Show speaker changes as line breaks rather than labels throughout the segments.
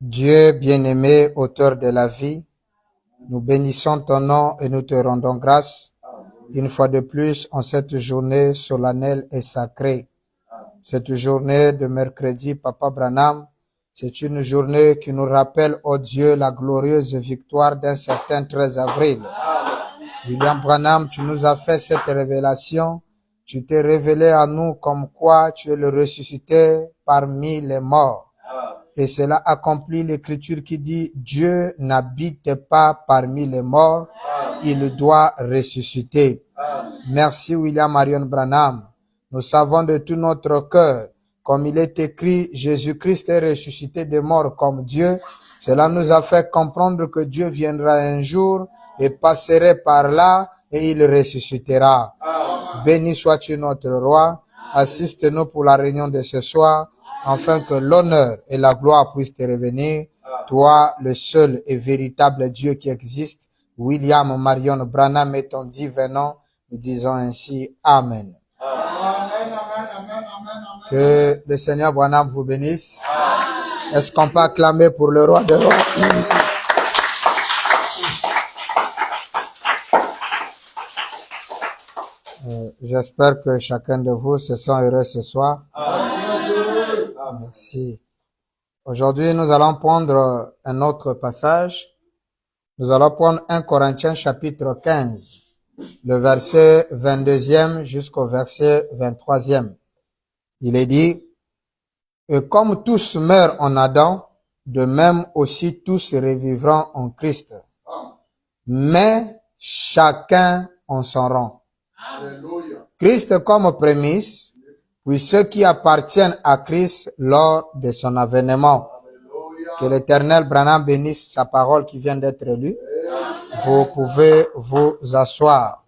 Dieu bien-aimé, auteur de la vie, nous bénissons ton nom et nous te rendons grâce une fois de plus en cette journée solennelle et sacrée. Cette journée de mercredi, Papa Branham, c'est une journée qui nous rappelle, oh Dieu, la glorieuse victoire d'un certain 13 avril. William Branham, tu nous as fait cette révélation. Tu t'es révélé à nous comme quoi tu es le ressuscité parmi les morts. Et cela accomplit l'écriture qui dit « Dieu n'habite pas parmi les morts, il doit ressusciter ». Merci William Marion Branham. Nous savons de tout notre cœur, comme il est écrit, Jésus-Christ est ressuscité des morts comme Dieu. Cela nous a fait comprendre que Dieu viendra un jour et passerait par là et il ressuscitera. Béni sois-tu notre roi. Assiste-nous pour la réunion de ce soir, afin que l'honneur et la gloire puissent te revenir. Toi, le seul et véritable Dieu qui existe, William Marion Branham est ton divin nom. Nous disons ainsi Amen. Que le Seigneur Branham vous bénisse. Est-ce qu'on peut acclamer pour le roi des rois? J'espère que chacun de vous se sent heureux ce soir. Merci. Aujourd'hui, nous allons prendre un autre passage. Nous allons prendre 1 Corinthiens chapitre 15, le verset 22e jusqu'au verset 23e. Il est dit, « Et comme tous meurent en Adam, de même aussi tous revivront en Christ. Mais chacun en son rang. Christ comme prémisse, puis ceux qui appartiennent à Christ lors de son avènement. » Que l'Éternel Branham bénisse sa parole qui vient d'être lue. Vous pouvez vous asseoir.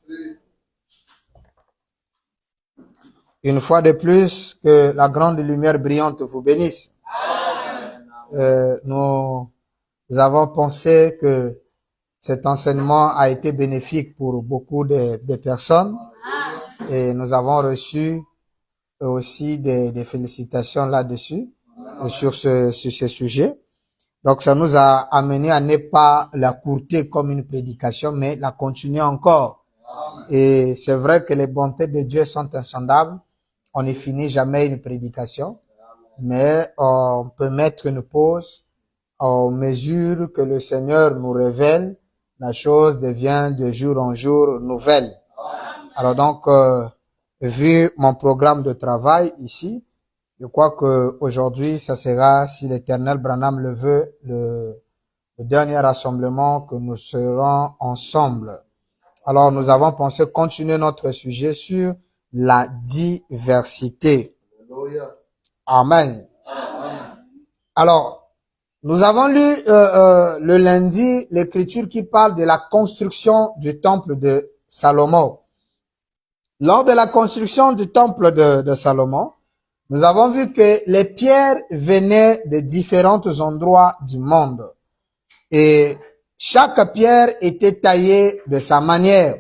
Une fois de plus, que la grande lumière brillante vous bénisse. Nous avons pensé que cet enseignement a été bénéfique pour beaucoup de personnes et nous avons reçu aussi des félicitations là-dessus, sur ce sujet. Donc ça nous a amené à ne pas la courter comme une prédication, mais la continuer encore. Et c'est vrai que les bontés de Dieu sont insondables. On ne finit jamais une prédication, mais on peut mettre une pause en mesure que le Seigneur nous révèle. La chose devient de jour en jour nouvelle. Alors donc, vu mon programme de travail ici, je crois que aujourd'hui, ça sera, si l'Éternel Branham le veut, le dernier rassemblement que nous serons ensemble. Alors, nous avons pensé continuer notre sujet sur la diversité. Amen. Alors, nous avons lu le lundi l'écriture qui parle de la construction du temple de Salomon. Lors de la construction du temple de Salomon, nous avons vu que les pierres venaient de différents endroits du monde. Et chaque pierre était taillée de sa manière.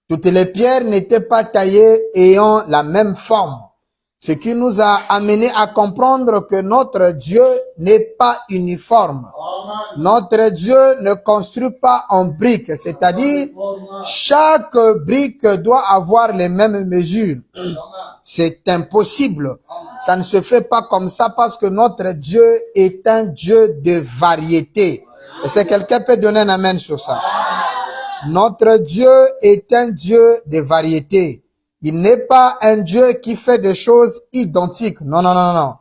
Toutes les pierres n'étaient pas taillées ayant la même forme. Ce qui nous a amené à comprendre que notre Dieu n'est pas uniforme. Notre Dieu ne construit pas en briques, c'est-à-dire chaque brique doit avoir les mêmes mesures. C'est impossible. Ça ne se fait pas comme ça parce que notre Dieu est un Dieu de variété. Est-ce que quelqu'un peut donner un amen sur ça? Notre Dieu est un Dieu de variété. Il n'est pas un Dieu qui fait des choses identiques. Non, non, non, non.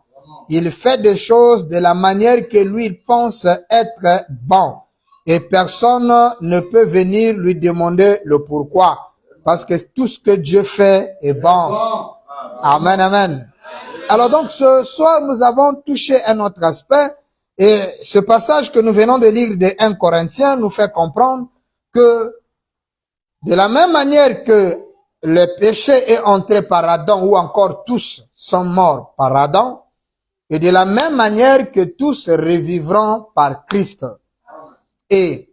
Il fait des choses de la manière que lui il pense être bon. Et personne ne peut venir lui demander le pourquoi. Parce que tout ce que Dieu fait est bon. Amen, amen. Alors donc ce soir, nous avons touché un autre aspect. Et ce passage que nous venons de lire de 1 Corinthiens nous fait comprendre que de la même manière que le péché est entré par Adam, ou encore tous sont morts par Adam, et de la même manière que tous revivront par Christ. Et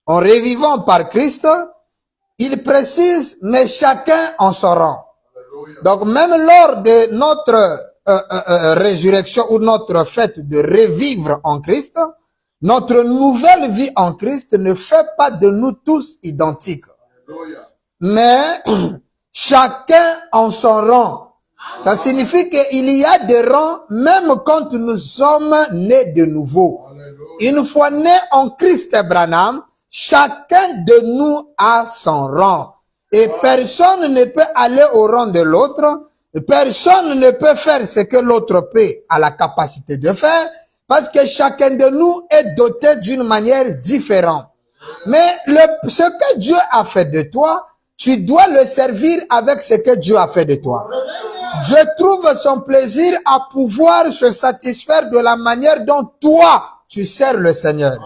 en revivant par Christ, il précise, mais chacun en son rang. Donc même lors de notre résurrection ou notre fait de revivre en Christ, notre nouvelle vie en Christ ne fait pas de nous tous identiques. Mais chacun en son rang. Ça signifie qu'il y a des rangs même quand nous sommes nés de nouveau. Une fois nés en Christ Branham, chacun de nous a son rang. Et personne ne peut aller au rang de l'autre. Personne ne peut faire ce que l'autre peut à la capacité de faire. Parce que chacun de nous est doté d'une manière différente. Mais ce que Dieu a fait de toi, tu dois le servir avec ce que Dieu a fait de toi. Dieu trouve son plaisir à pouvoir se satisfaire de la manière dont toi, tu sers le Seigneur.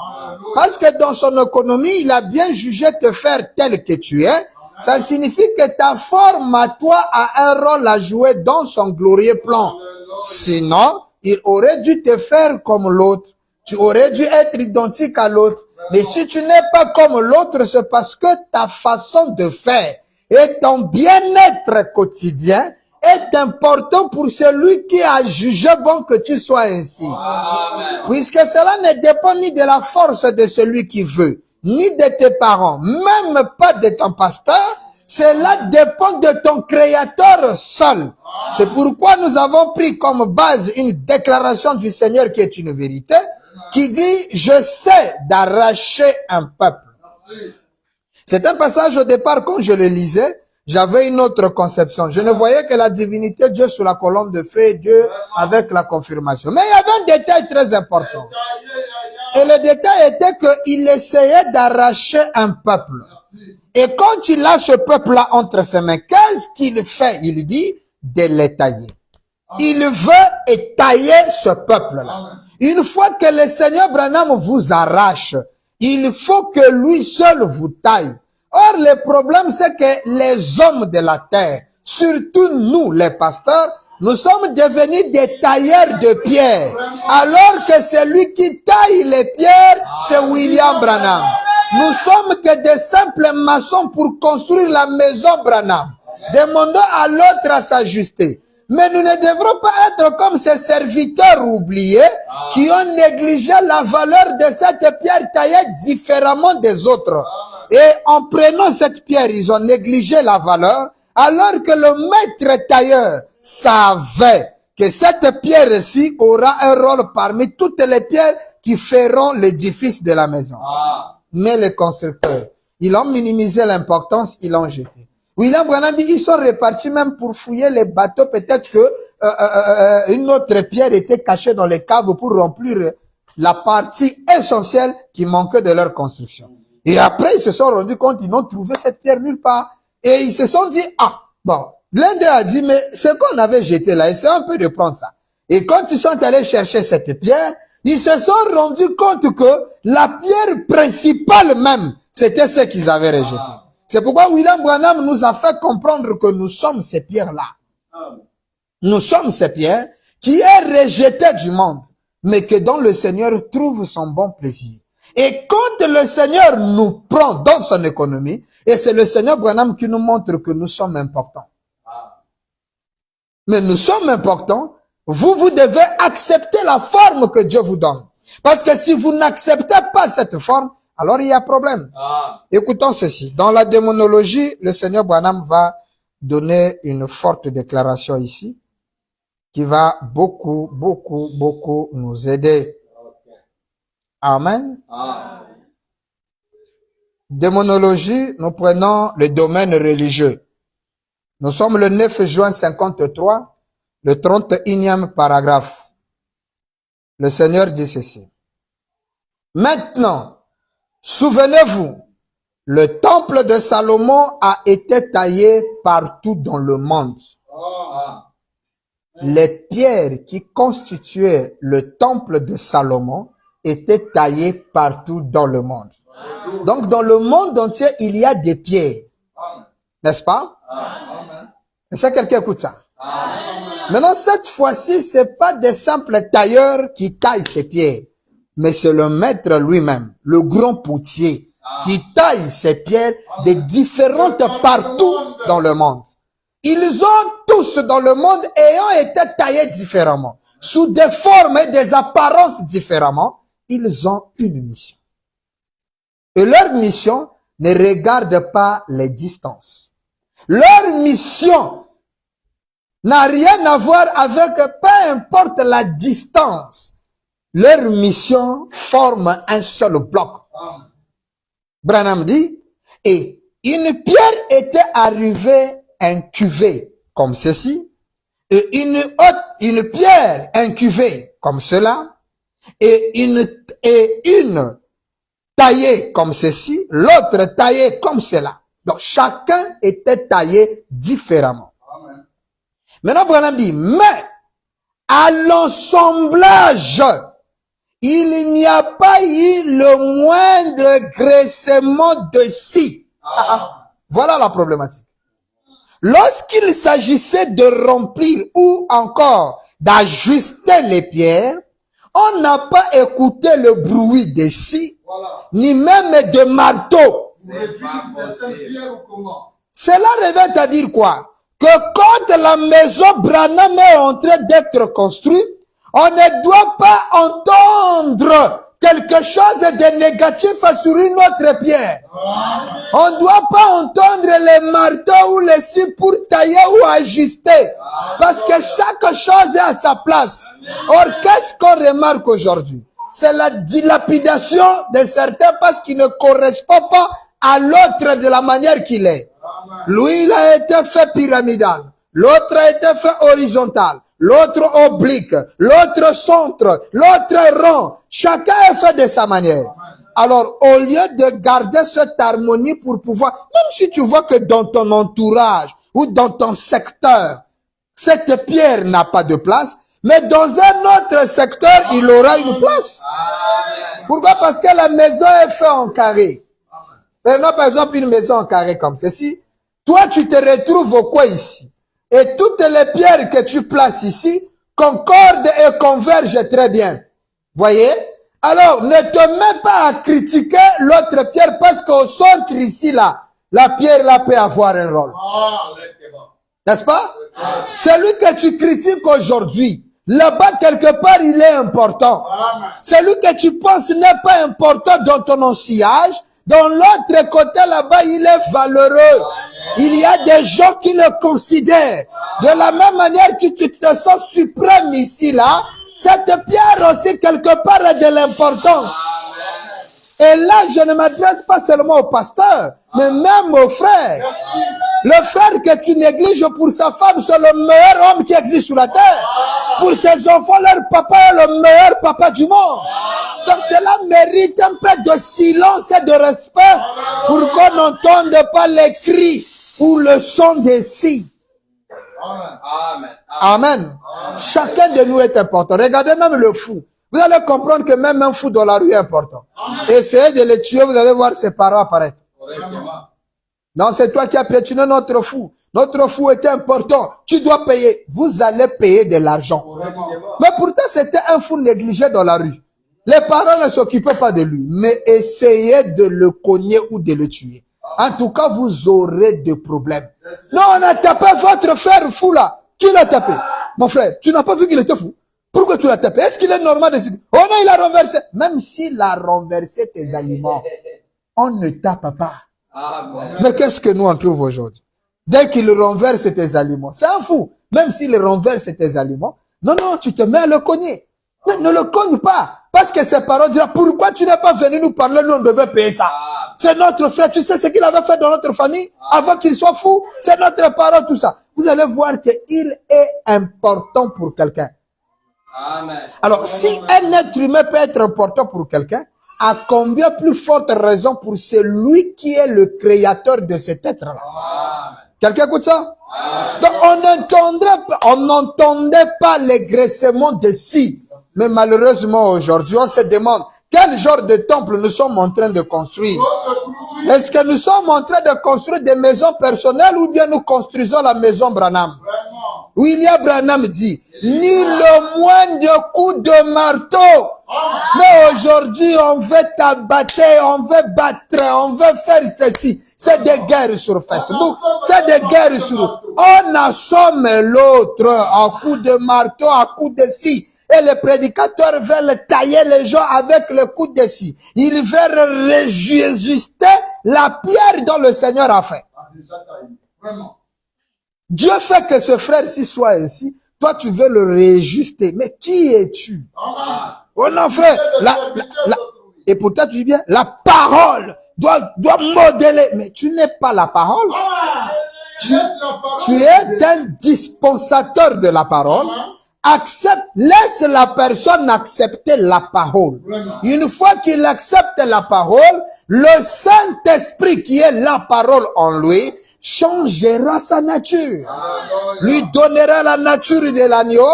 Parce que dans son économie, il a bien jugé te faire tel que tu es. Ça signifie que ta forme à toi a un rôle à jouer dans son glorieux plan. Sinon, il aurait dû te faire comme l'autre. Tu aurais dû être identique à l'autre. Mais si tu n'es pas comme l'autre, c'est parce que ta façon de faire et ton bien-être quotidien est important pour celui qui a jugé bon que tu sois ainsi. Amen. Puisque cela ne dépend ni de la force de celui qui veut, ni de tes parents, même pas de ton pasteur. Cela dépend de ton Créateur seul. C'est pourquoi nous avons pris comme base une déclaration du Seigneur qui est une vérité, qui dit « Je sais d'arracher un peuple ». C'est un passage au départ, quand je le lisais, j'avais une autre conception. Je ne voyais que la divinité, Dieu sur la colonne de feu, Dieu avec la confirmation. Mais il y avait un détail très important. Et le détail était qu'il essayait d'arracher un peuple. Et quand il a ce peuple-là entre ses mains, qu'est-ce qu'il fait? Il dit de l'étailler. Il veut étailler ce peuple-là. Une fois que le Seigneur Branham vous arrache, il faut que lui seul vous taille. Or, le problème, c'est que les hommes de la terre, surtout nous, les pasteurs, nous sommes devenus des tailleurs de pierre. Alors que celui qui taille les pierres, c'est William Branham. Nous sommes que des simples maçons pour construire la maison Branham. Demandons à l'autre à s'ajuster. Mais nous ne devrons pas être comme ces serviteurs oubliés qui ont négligé la valeur de cette pierre taillée différemment des autres. Et en prenant cette pierre, ils ont négligé la valeur, alors que le maître tailleur savait que cette pierre-ci aura un rôle parmi toutes les pierres qui feront l'édifice de la maison. Mais les constructeurs, ils ont minimisé l'importance, ils l'ont jeté. William Branham dit, ils sont repartis même pour fouiller les bateaux. Peut-être que une autre pierre était cachée dans les caves pour remplir la partie essentielle qui manquait de leur construction. Et après, ils se sont rendus compte, ils n'ont trouvé cette pierre nulle part. Et ils se sont dit, ah, bon, l'un d'eux a dit, mais ce qu'on avait jeté là, essayons un peu de prendre ça. Et quand ils sont allés chercher cette pierre, ils se sont rendus compte que la pierre principale même, c'était ce qu'ils avaient rejeté. C'est pourquoi William Branham nous a fait comprendre que nous sommes ces pierres-là. Nous sommes ces pierres qui est rejetée du monde, mais que dans le Seigneur trouve son bon plaisir. Et quand le Seigneur nous prend dans son économie, et c'est le Seigneur Branham qui nous montre que nous sommes importants. Mais nous sommes importants, vous devez accepter la forme que Dieu vous donne. Parce que si vous n'acceptez pas cette forme, alors il y a problème. Écoutons ceci. Dans la démonologie, le Seigneur Branham va donner une forte déclaration ici, qui va beaucoup nous aider. Amen. Démonologie, nous prenons le domaine religieux. Nous sommes le 9 juin 53, le 31e paragraphe. Le Seigneur dit ceci. Maintenant, souvenez-vous, le temple de Salomon a été taillé partout dans le monde. Les pierres qui constituaient le temple de Salomon étaient taillées partout dans le monde. Donc, dans le monde entier, il y a des pierres. N'est-ce pas? Est-ce que quelqu'un écoute ça? Maintenant, cette fois-ci, c'est pas des simples tailleurs qui taillent ces pierres, mais c'est le maître lui-même, le grand potier, qui taille ces pierres de différentes partout dans le monde. Ils ont tous dans le monde ayant été taillés différemment, sous des formes et des apparences différemment, ils ont une mission. Et leur mission ne regarde pas les distances. Leur mission n'a rien à voir avec, peu importe la distance. Leur mission forme un seul bloc. Branham dit, et une pierre était arrivée incuvée comme ceci, et une pierre incuvée comme cela, et une taillée comme ceci, l'autre taillée comme cela. Donc chacun était taillé différemment. Amen. Maintenant, Branham dit, mais à l'assemblage, il n'y a pas eu le moindre graissement de scie. Voilà la problématique. Lorsqu'il s'agissait de remplir ou encore d'ajuster les pierres, on n'a pas écouté le bruit des scies, ni même de marteau. Cela revient à dire quoi? Que quand la maison Branham est en train d'être construite, on ne doit pas entendre quelque chose de négatif sur une autre pierre. On ne doit pas entendre les marteaux ou les scies pour tailler ou ajuster. Parce que chaque chose est à sa place. Or, qu'est-ce qu'on remarque aujourd'hui? C'est la dilapidation de certains parce qu'il ne correspond pas à l'autre de la manière qu'il est. Lui, il a été fait pyramidal. L'autre a été fait horizontal. L'autre oblique. L'autre centre. L'autre rond. Chacun est fait de sa manière. Alors, au lieu de garder cette harmonie pour pouvoir, même si tu vois que dans ton entourage ou dans ton secteur, cette pierre n'a pas de place, mais dans un autre secteur, il aura une place. Pourquoi? Parce que la maison est faite en carré. Prenons par exemple une maison en carré comme ceci. Toi, tu te retrouves au coin ici. Et toutes les pierres que tu places ici concordent et convergent très bien. Voyez? Alors, ne te mets pas à critiquer l'autre pierre parce qu'au centre ici, là, la pierre là peut avoir un rôle. N'est-ce pas? Celui que tu critiques aujourd'hui, là-bas, quelque part, il est important. Celui que tu penses n'est pas important dans ton ensillage, dans l'autre côté, là-bas, il est valeureux. Il y a des gens qui le considèrent. De la même manière que tu te sens suprême ici, là, cette pierre aussi, quelque part, a de l'importance. Et là, je ne m'adresse pas seulement au pasteur, mais même aux frères. Le frère que tu négliges pour sa femme, c'est le meilleur homme qui existe sur la terre. Pour ses enfants, leur papa est le meilleur papa du monde. Donc cela mérite un peu de silence et de respect pour qu'on n'entende pas les cris ou le son des scies. Amen. Amen. Chacun de nous est important. Regardez même le fou. Vous allez comprendre que même un fou dans la rue est important. Essayez de le tuer, vous allez voir ses parents apparaître. Non, c'est toi qui as piétiné notre fou. Notre fou était important. Tu dois payer. Vous allez payer de l'argent. Mais pourtant, c'était un fou négligé dans la rue. Les parents ne s'occupaient pas de lui. Mais essayez de le cogner ou de le tuer. En tout cas, vous aurez des problèmes. Non, on a tapé votre frère fou là. Qui l'a tapé? Mon frère, tu n'as pas vu qu'il était fou? Pourquoi tu l'as tapé? Est-ce qu'il est normal de se dire, oh non, il a renversé. Même s'il a renversé tes aliments, on ne tape pas. Mais qu'est-ce que nous on trouve aujourd'hui? Dès qu'il renverse tes aliments, c'est un fou. Même s'il renverse tes aliments, non, tu te mets à le cogner. Ne le cogne pas. Parce que ses parents diront, pourquoi tu n'es pas venu nous parler, nous on devait payer ça. C'est notre frère, tu sais ce qu'il avait fait dans notre famille avant qu'il soit fou. C'est notre parent, tout ça. Vous allez voir qu'il est important pour quelqu'un. Alors, si un être humain peut être important pour quelqu'un, à combien plus forte raison pour celui qui est le créateur de cet être-là. Quelqu'un écoute ça? Donc, on n'entendait pas les graissements de scie. Mais malheureusement, aujourd'hui, on se demande quel genre de temple nous sommes en train de construire. Est-ce que nous sommes en train de construire des maisons personnelles ou bien nous construisons la maison Branham? William Branham dit, ni le moindre coup de marteau. Mais aujourd'hui, on veut t'abattre, on veut battre, on veut faire ceci. C'est des guerres sur Facebook, c'est des guerres sur... On assomme l'autre à coup de marteau, à coup de scie. Et les prédicateurs veulent tailler les gens avec le coup de scie. Ils veulent réjuster la pierre dont le Seigneur a fait. Dieu fait que ce frère-ci soit ainsi. Toi, tu veux le réajuster. Mais qui es-tu? Oh non, frère. Et pourtant, tu dis bien, la parole doit modeler. Mais tu n'es pas la parole. Tu es un dispensateur de la parole. Laisse la personne accepter la parole. Une fois qu'il accepte la parole, le Saint-Esprit qui est la parole en lui, changera sa nature. Lui donnera la nature de l'agneau.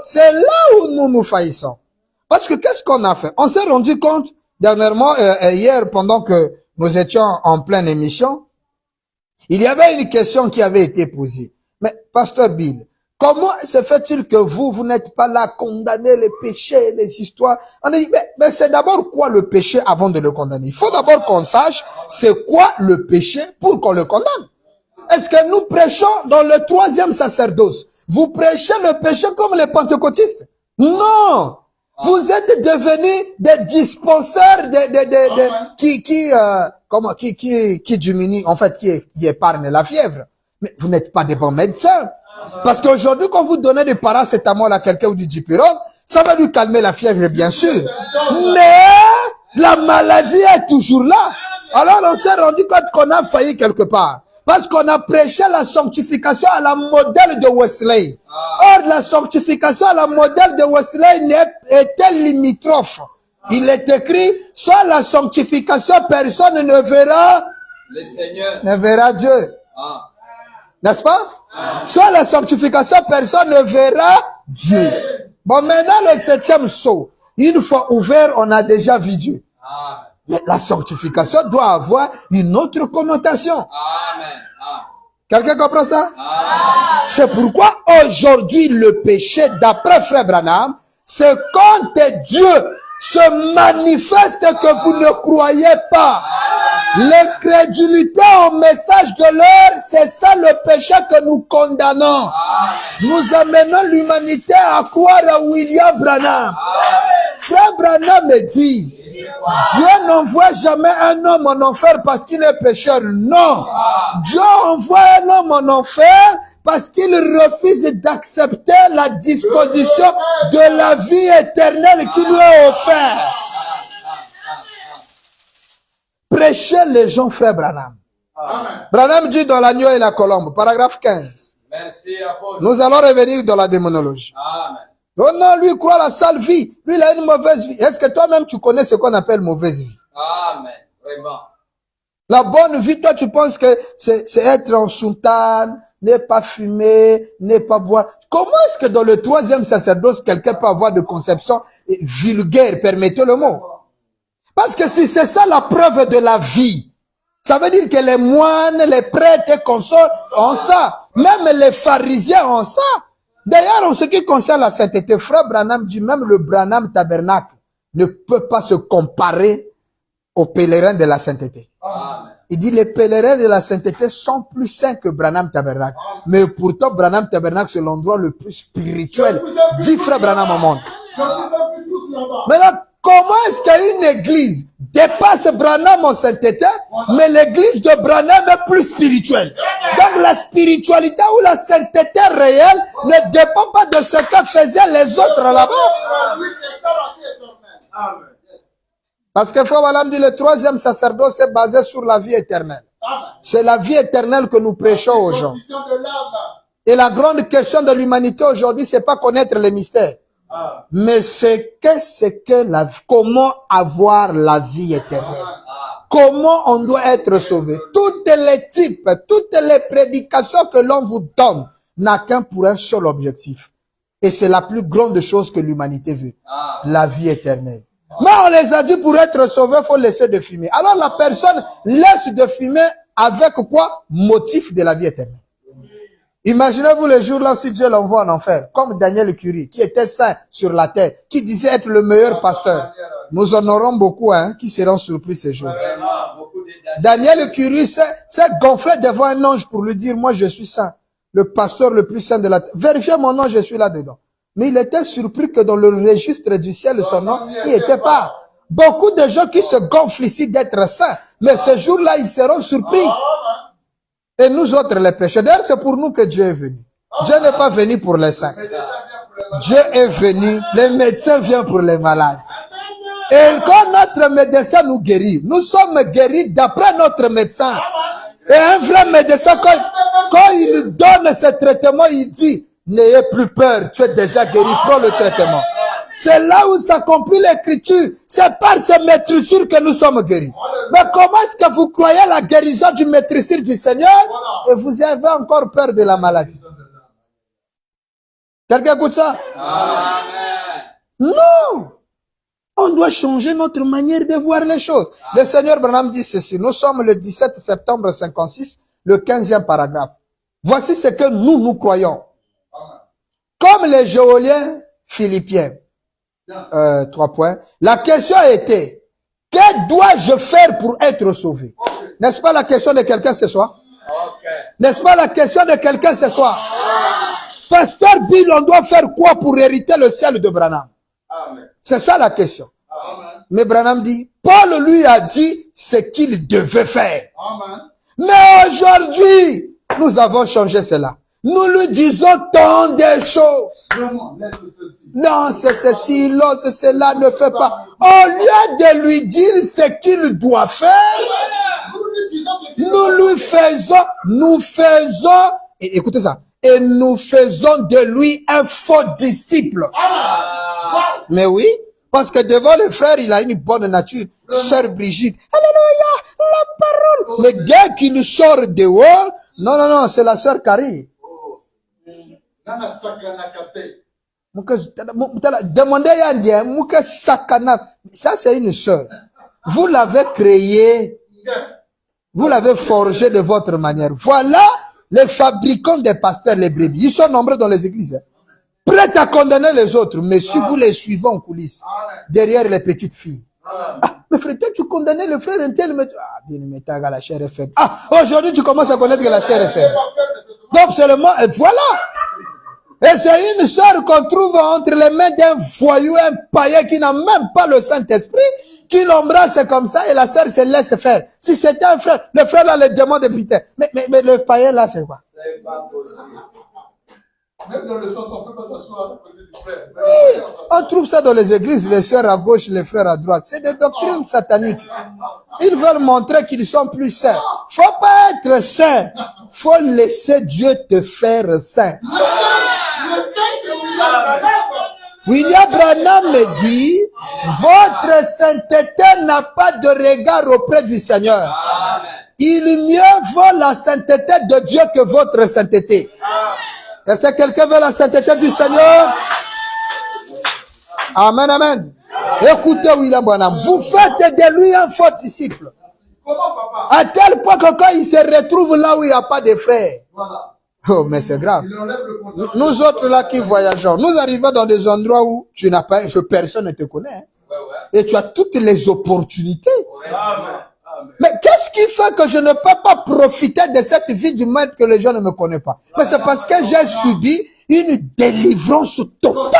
C'est là où nous faillissons. Parce que qu'est-ce qu'on a fait? On s'est rendu compte dernièrement, hier, pendant que nous étions en pleine émission, il y avait une question qui avait été posée. Mais, Pasteur Bill, comment se fait-il que vous n'êtes pas là à condamner les péchés, les histoires? On a dit, mais c'est d'abord quoi le péché avant de le condamner? Il faut d'abord qu'on sache c'est quoi le péché pour qu'on le condamne. Est-ce que nous prêchons dans le 3e sacerdoce? Vous prêchez le péché comme les pentecôtistes? Non! Vous êtes devenus des dispensaires qui diminuent, en fait, qui épargnent la fièvre. Mais vous n'êtes pas des bons médecins. Parce qu'aujourd'hui, quand vous donnez du paracétamol à quelqu'un ou du dipyrone, ça va lui calmer la fièvre, bien sûr. Mais la maladie est toujours là. Alors, on s'est rendu compte qu'on a failli quelque part. Parce qu'on a prêché la sanctification à la modèle de Wesley. Or, la sanctification à la modèle de Wesley était limitrophe. Il est écrit, soit la sanctification, personne ne verra le Seigneur, ne verra Dieu. N'est-ce pas? Soit la sanctification, personne ne verra Dieu. Bon, maintenant, le 7e sceau, une fois ouvert, on a déjà vu Dieu. Mais la sanctification doit avoir une autre connotation. Quelqu'un comprend ça? C'est pourquoi aujourd'hui le péché, d'après Frère Branham, c'est quand Dieu se manifeste que vous ne croyez pas. L'incrédulité au message de l'heure, c'est ça le péché que nous condamnons. Nous amenons l'humanité à croire à William Branham. Frère Branham me dit, Dieu n'envoie jamais un homme en enfer parce qu'il est pécheur. Non. Dieu envoie un homme en enfer parce qu'il refuse d'accepter la disposition de la vie éternelle qui lui est offerte. Prêchez les gens, frère Branham. Branham dit dans l'agneau et la colombe, paragraphe 15.
Merci, apôtre.
Nous allons revenir dans la démonologie.
Amen.
Oh non, lui croit la sale vie. Lui, il a une mauvaise vie. Est-ce que toi-même, tu connais ce qu'on appelle mauvaise vie?
Amen. Vraiment.
La bonne vie, toi, tu penses que c'est être en soutane, ne pas fumer, ne pas boire. Comment est-ce que dans le 3e sacerdoce, quelqu'un peut avoir de conception vulgaire, permettez le mot? Parce que si c'est ça la preuve de la vie, ça veut dire que les moines, les prêtres et consorts ont ça. Même les pharisiens ont ça. D'ailleurs, en ce qui concerne la sainteté, frère Branham dit même le Branham tabernacle ne peut pas se comparer aux pèlerins de la sainteté.
Amen.
Il dit les pèlerins de la sainteté sont plus saints que Branham tabernacle. Mais pourtant, Branham tabernacle, c'est l'endroit le plus spirituel. Dit frère Branham au monde. Maintenant, comment est-ce qu'une église dépasse Branham en sainteté, mais l'église de Branham est plus spirituelle? Donc la spiritualité ou la sainteté réelle ne dépend pas de ce que faisaient les autres là-bas. Parce que Frère Branham dit le 3e sacerdoce est basé sur la vie éternelle. C'est la vie éternelle que nous prêchons aux gens. Et la grande question de l'humanité aujourd'hui, c'est pas connaître les mystères. Mais comment avoir la vie éternelle? Comment on doit être sauvé? Toutes les types, toutes les prédications que l'on vous donne n'a qu'un pour un seul objectif. Et c'est la plus grande chose que l'humanité veut. La vie éternelle. Mais on les a dit pour être sauvé, il faut laisser de fumer. Alors la personne laisse de fumer avec quoi? Motif de la vie éternelle. Imaginez-vous le jour-là si Dieu l'envoie en enfer, comme Daniel Curie, qui était saint sur la terre, qui disait être le meilleur pasteur. Nous en aurons beaucoup qui seront surpris ce jour. Daniel Curie s'est gonflé devant un ange pour lui dire, moi je suis saint, le pasteur le plus saint de la terre. Vérifiez mon nom, je suis là-dedans. Mais il était surpris que dans le registre du ciel, son nom, il n'était pas. Beaucoup de gens qui se gonflent ici d'être saints, mais ce jour-là, ils seront surpris. Et nous autres, les pécheurs, d'ailleurs, c'est pour nous que Dieu est venu. Dieu n'est pas venu pour les saints. Dieu est venu, les médecins viennent pour les malades. Et quand notre médecin nous guérit, nous sommes guéris d'après notre médecin. Et un vrai médecin, quand il donne ce traitement, il dit, n'ayez plus peur, tu es déjà guéri, prends le traitement. C'est là où s'accomplit l'écriture. C'est par ces maîtrisures que nous sommes guéris. Mais comment est-ce que vous croyez la guérison du maîtrisure du Seigneur et vous avez encore peur de la maladie? Quelqu'un écoute ça?
Amen.
Non! On doit changer notre manière de voir les choses. Le Seigneur Branham dit ceci. Nous sommes le 17 septembre 56, le 15e paragraphe. Voici ce que nous croyons. Comme les Géoliens philippiens. 3 points. La question a été, que dois-je faire pour être sauvé? N'est-ce pas la question de quelqu'un ce soir? N'est-ce pas la question de quelqu'un ce soir? Pasteur Bill, on doit faire quoi pour hériter le ciel de Branham? C'est ça la question. Mais Branham dit, Paul lui a dit ce qu'il devait faire. Mais aujourd'hui, nous avons changé cela. Nous lui disons tant de choses. Non, c'est ceci, non, c'est cela, ne fait pas. Au lieu de lui dire ce qu'il doit faire, nous faisons, et écoutez ça, et nous faisons de lui un faux disciple. Mais oui, parce que devant les frères, il a une bonne nature. Sœur Brigitte, alléluia, la parole. Mais dès qu'il sort dehors, non, c'est la sœur Carrie. Demandez à Indien, Mouka Sakana, ça c'est une sœur. Vous l'avez créée, vous l'avez forgée de votre manière. Voilà les fabricants des pasteurs, les brebis. Ils sont nombreux dans les églises. Prêts à condamner les autres, mais si vous les suivez en coulisses, derrière les petites filles. Ah, mais frère, toi tu condamnais le frère un tel, mais bien aimé, t'as la chair est faible. Ah, aujourd'hui tu commences à connaître que la chair est faible. Donc seulement, voilà. Et c'est une sœur qu'on trouve entre les mains d'un voyou, un païen qui n'a même pas le Saint-Esprit, qui l'embrasse comme ça et la sœur se laisse faire. Si c'était un frère, le frère là le demande de putain. Mais le païen là c'est quoi?
C'est pas possible.
Même dans le sens, on peut pas s'asseoir à côté du frère.
Oui, on trouve ça dans les églises, les sœurs à gauche, les frères à droite. C'est des doctrines sataniques. Ils veulent montrer qu'ils sont plus saints. Faut pas être saint. Faut laisser Dieu te faire saint. William Branham me dit, votre sainteté n'a pas de regard auprès du Seigneur. Il mieux vaut la sainteté de Dieu que votre sainteté. Est-ce que quelqu'un veut la sainteté du Seigneur? Amen, amen. Écoutez William Branham, vous faites de lui un faux disciple. À tel point que quand il se retrouve là où il n'y a pas de frères. Oh, mais c'est grave. Nous autres là qui voyageons, nous arrivons dans des endroits où tu n'as pas, que personne ne te connaît. Et tu as toutes les opportunités. Mais qu'est-ce qui fait que je ne peux pas profiter de cette vie du maître que les gens ne me connaissent pas? Mais c'est parce que j'ai subi une délivrance totale.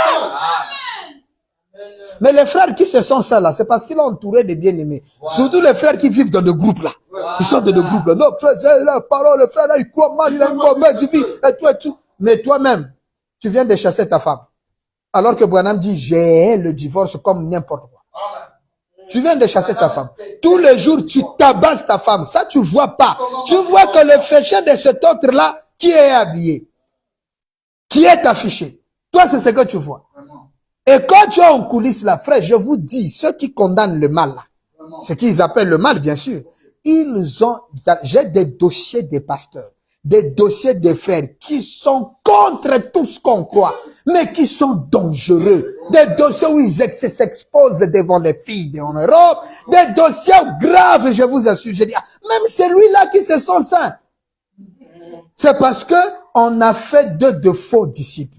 Mais les frères qui se sont ça là, c'est parce qu'ils ont entouré des bien-aimés. Surtout les frères qui vivent dans des groupes là. Ils sont dans des groupes là. Non, frère, c'est la parole, le frère là, il croit mal, il a une mauvaise vie, et tout et tout. Mais toi-même, tu viens de chasser ta femme. Alors que Branham dit, j'ai le divorce comme n'importe quoi. Tu viens de chasser ta femme. Tous les jours, tu tabasses ta femme. Ça, tu vois pas. Tu vois que le féché de cet autre-là, qui est habillé, qui est affiché. Toi, c'est ce que tu vois. Et quand tu es en coulisses là, frère, je vous dis, ceux qui condamnent le mal là, ce qu'ils appellent le mal, bien sûr, j'ai des dossiers des pasteurs, des dossiers des frères qui sont contre tout ce qu'on croit, mais qui sont dangereux. Des dossiers où ils s'exposent devant les filles en Europe, des dossiers graves, je vous assure. Je dis, même celui-là qui se sent saint, c'est parce que on a fait de faux disciples.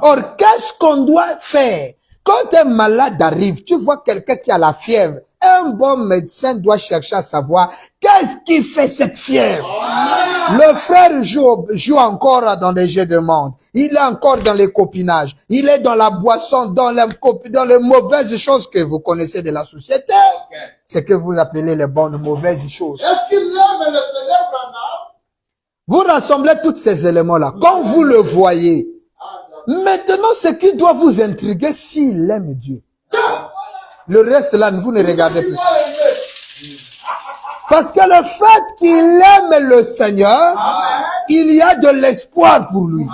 Or, qu'est-ce qu'on doit faire? Quand un malade arrive, tu vois quelqu'un qui a la fièvre, un bon médecin doit chercher à savoir qu'est-ce qui fait cette fièvre. Le frère joue encore dans les jeux de monde. Il est encore dans les copinages. Il est dans la boisson, dans les mauvaises choses que vous connaissez de la société. C'est que vous appelez les bonnes mauvaises choses.
Est-ce qu'il aime le Seigneur Branham?
Vous rassemblez tous ces éléments-là. Quand vous le voyez, maintenant, ce qui doit vous intriguer, s'il aime Dieu. Le reste là, vous ne regardez plus. Parce que le fait qu'il aime le Seigneur, il y a de l'espoir pour lui.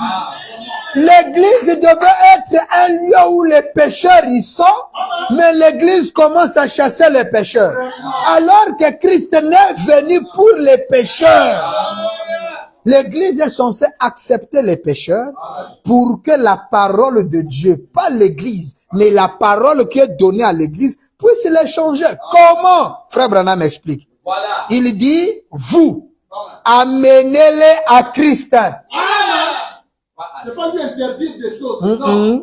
L'église devait être un lieu où les pécheurs y sont, mais l'église commence à chasser les pécheurs. Alors que Christ n'est venu pour les pécheurs. L'église est censée accepter les pécheurs pour que la parole de Dieu, pas l'église, mais la parole qui est donnée à l'église puisse les changer. Comment? Frère Branham explique.
Voilà.
Il dit, vous, amenez-les à Christ.
C'est pas lui interdire des choses. Non.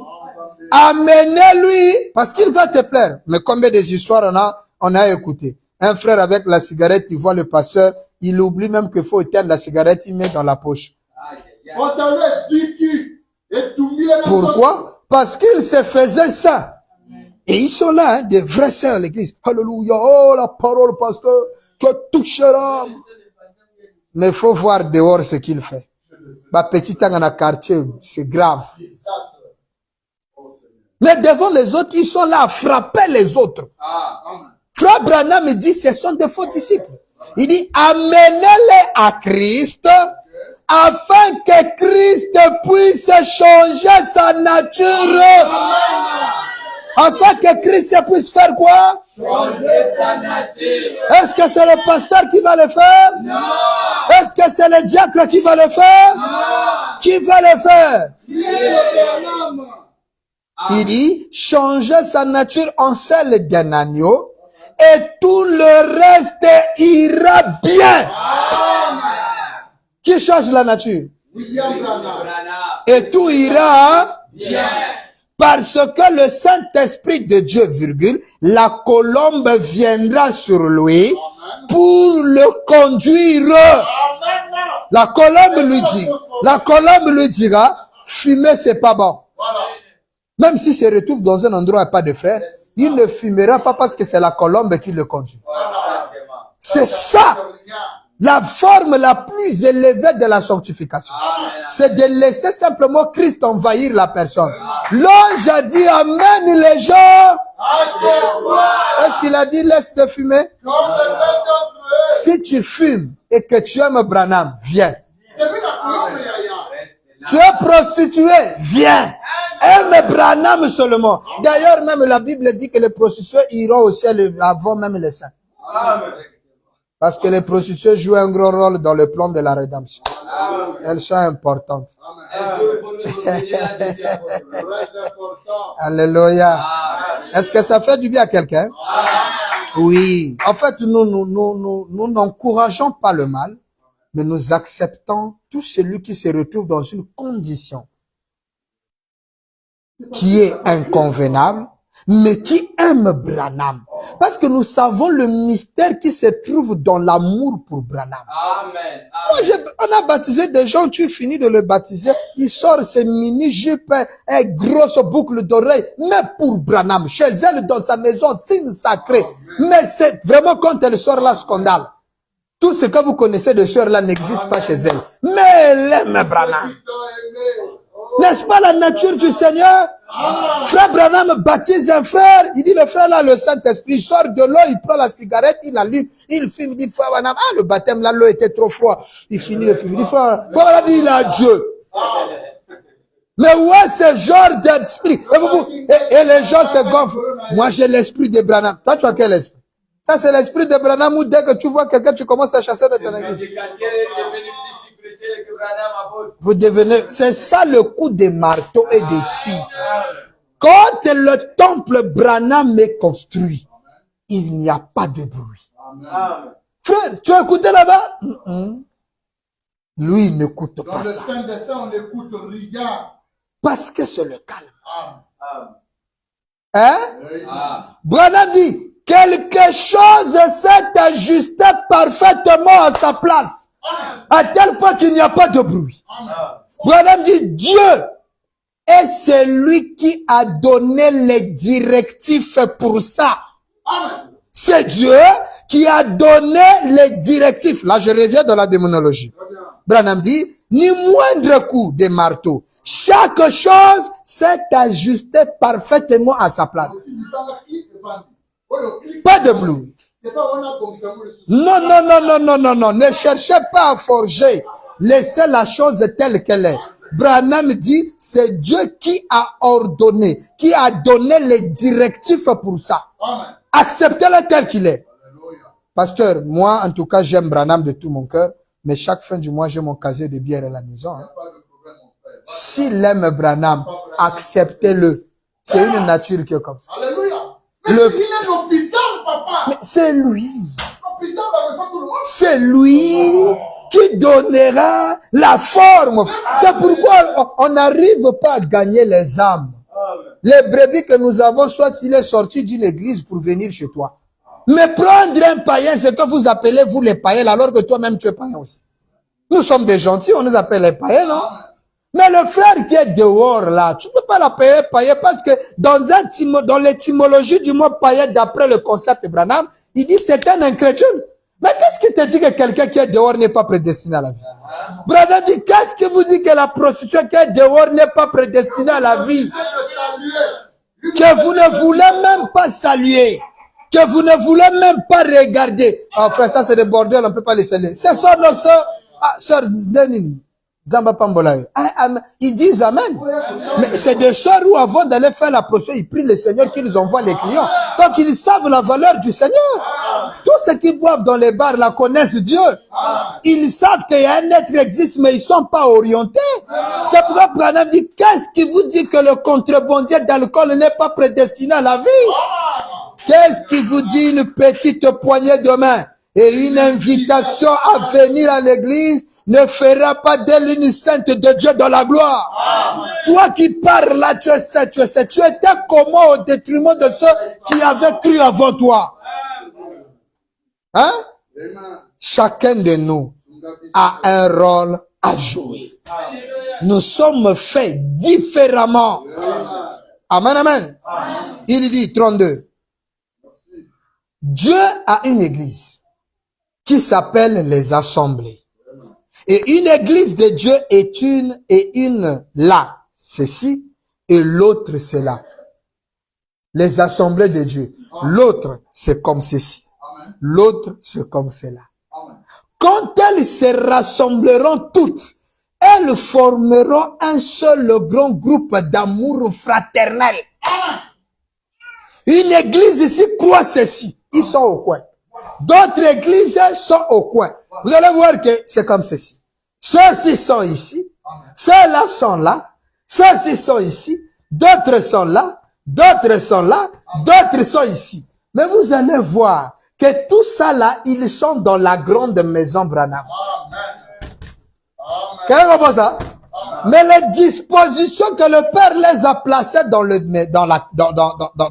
Amenez-lui, parce qu'il va te plaire. Mais combien des histoires on a écouté? Un frère avec la cigarette, il voit le pasteur, il oublie même qu'il faut éteindre la cigarette, il met dans la poche.
On t'avait dit que et tout bien.
Pourquoi? Parce qu'il se faisait ça. Et ils sont là, hein, des vrais saints à l'église. Alléluia, oh la parole, pasteur, tu as touché l'âme. Mais il faut voir dehors ce qu'il fait. Ma petite dans le quartier, c'est grave. Mais devant les autres, ils sont là à frapper les autres. Frère Branham me dit, ce sont des faux disciples. Il dit, amenez-les à Christ, afin que Christ puisse changer sa nature. Afin que Christ puisse faire quoi?
Changer sa nature.
Est-ce que c'est le pasteur qui va le faire?
Non.
Est-ce que c'est le diacre qui va le faire?
Non.
Qui va le faire?
Ah.
Il dit, changer sa nature en celle d'un agneau et tout le reste ira bien.
Amen.
Qui change la nature?
William Branham.
Et tout ira
Bien.
parce que le Saint-Esprit de Dieu, virgule, la colombe viendra sur lui pour le conduire. La colombe lui dira, fumer c'est pas bon.
Voilà.
Même s'il se retrouve dans un endroit où il n'y a pas de frère, il ne fumera pas parce que c'est la colombe qui le conduit. C'est ça, la forme la plus élevée de la sanctification. C'est de laisser simplement Christ envahir la personne. L'ange a dit, amène les gens. Est-ce qu'il a dit, laisse de fumer? Si tu fumes et que tu aimes Branham, viens. Tu es prostitué, viens. Aime Branham seulement. D'ailleurs, même la Bible dit que les prostituées iront au ciel avant même les saints. Parce que les prostituées jouent un gros rôle dans le plan de la rédemption. Elles sont importantes. Alléluia. Est-ce que ça fait du bien à quelqu'un? Oui. En fait, nous n'encourageons pas le mal, mais nous acceptons tout celui qui se retrouve dans une condition qui est inconvenable, mais qui aime Branham. Parce que nous savons le mystère qui se trouve dans l'amour pour Branham.
Amen.
Moi, on a baptisé des gens, tu finis de le baptiser, il sort ses mini-jupes et grosses boucles d'oreilles, mais pour Branham, chez elle, dans sa maison, signe sacré. Mais c'est vraiment quand elle sort là, scandale. Tout ce que vous connaissez de sœur là n'existe pas chez elle. Mais elle aime Branham. N'est-ce pas la nature du Seigneur? Frère Branham baptise un frère. Il dit, le frère là, le Saint-Esprit sort de l'eau, il prend la cigarette, il allume, il fume, il dit, frère Branham, le baptême là, l'eau était trop froid. Il finit le fume. Il dit, frère Branham, il a Dieu. Mais où est ce genre d'esprit? Et les gens se gonflent. Moi, j'ai l'esprit de Branham. Toi, tu as quel esprit? Ça, c'est l'esprit de Branham où dès que tu vois quelqu'un, tu commences à chasser de ton église. Vous devenez, c'est ça le coup des marteaux et des scies. Quand le temple Branham est construit, il n'y a pas de bruit. Frère, tu as écouté là-bas? Lui, il n'écoute
Dans
pas
le
ça.
Saint des Saints, on écoute regard.
Parce que c'est le calme.
Amen.
Hein?
Ah.
Branham dit, quelque chose s'est ajusté parfaitement à sa place. À tel point qu'il n'y a pas de bruit. Branham dit, Dieu est celui qui a donné les directives pour ça.
Amen.
C'est Dieu qui a donné les directives. Là, je reviens dans la démonologie.
Très bien.
Branham dit, ni moindre coup de marteau. Chaque chose s'est ajustée parfaitement à sa place.
Aussi, du temps, là, clic et bandit. Oui, on clique.
Pas de bruit.
C'est pas on a comme ça, moi, le souci.
Non, non, non, non, non, non, non. Ne cherchez pas à forger. Laissez la chose telle qu'elle est. Branham dit, c'est Dieu qui a ordonné, qui a donné les directives pour ça.
Amen.
Acceptez-le tel qu'il est.
Alléluia.
Pasteur, moi, en tout cas, j'aime Branham de tout mon cœur, mais chaque fin du mois, j'ai mon casier de bière à la maison.
Il n'y
hein.
a pas de problème, mon frère.
S'il aime Branham, acceptez-le. C'est une nature qui est comme ça.
Alléluia. Mais
Le-
il est l'hôpital, papa.
Mais c'est lui.
L'hôpital, on reçoit tout le monde.
C'est lui qui donnera la forme. C'est pourquoi on n'arrive pas à gagner les âmes. Les brebis que nous avons, soit il est sorti d'une église pour venir chez toi. Mais prendre un païen, c'est que vous appelez vous les païens, alors que toi-même tu es païen aussi. Nous sommes des gentils, on nous appelle les païens, non? Mais le frère qui est dehors là, tu ne peux pas l'appeler païen parce que dans l'étymologie du mot païen, d'après le concept de Branham, il dit c'est un incrédule. Mais qu'est-ce qui te dit que quelqu'un qui est dehors n'est pas prédestiné à la vie? Branham dit, qu'est-ce qui vous dit que la prostitution qui est dehors n'est pas prédestinée à la vie? Que vous ne voulez même pas saluer. Que vous ne voulez même pas regarder. Ah frère, ça c'est des bordels, on ne peut pas les saluer. C'est ça, nos soeurs. Ah, sœur, Denini. Zamba Pambolaye. Ils disent Amen. Mais c'est des sœurs où avant d'aller faire la prostitution, ils prient le Seigneur qu'ils envoient les clients. Donc ils savent la valeur du Seigneur. Tous ceux qui boivent dans les bars la connaissent Dieu. Ils savent qu'il y a un être qui existe, mais ils ne sont pas orientés. C'est pourquoi Branham dit, qu'est-ce qui vous dit que le contrebandier d'alcool n'est pas prédestiné à la vie? Qu'est-ce qui vous dit une petite poignée de main et une invitation à venir à l'église ne fera pas d'elle une sainte de Dieu dans la gloire? Toi qui parles là, tu es saint, tu es saint. Tu étais comment au détriment de ceux qui avaient cru avant toi? Hein?
Amen.
Chacun de nous a un rôle à jouer. Nous sommes faits différemment. Amen, amen. Il dit 32. Dieu a une église qui s'appelle les assemblées. Et une église de Dieu est une là, ceci, et l'autre c'est là. Les assemblées de Dieu. L'autre c'est comme ceci. L'autre c'est comme cela. Quand elles se rassembleront toutes, elles formeront un seul grand groupe d'amour fraternel. Une église ici croit ceci. Ils sont au coin. D'autres églises sont au coin. Vous allez voir que c'est comme ceci. Ceux-ci sont ici. Ceux-là sont là. Ceux-ci sont ici. D'autres sont là. D'autres sont là. D'autres sont ici. Mais vous allez voir que tout ça là, ils sont dans la grande maison Branham. Quelqu'un comprend ça? Mais les dispositions que le Père les a placées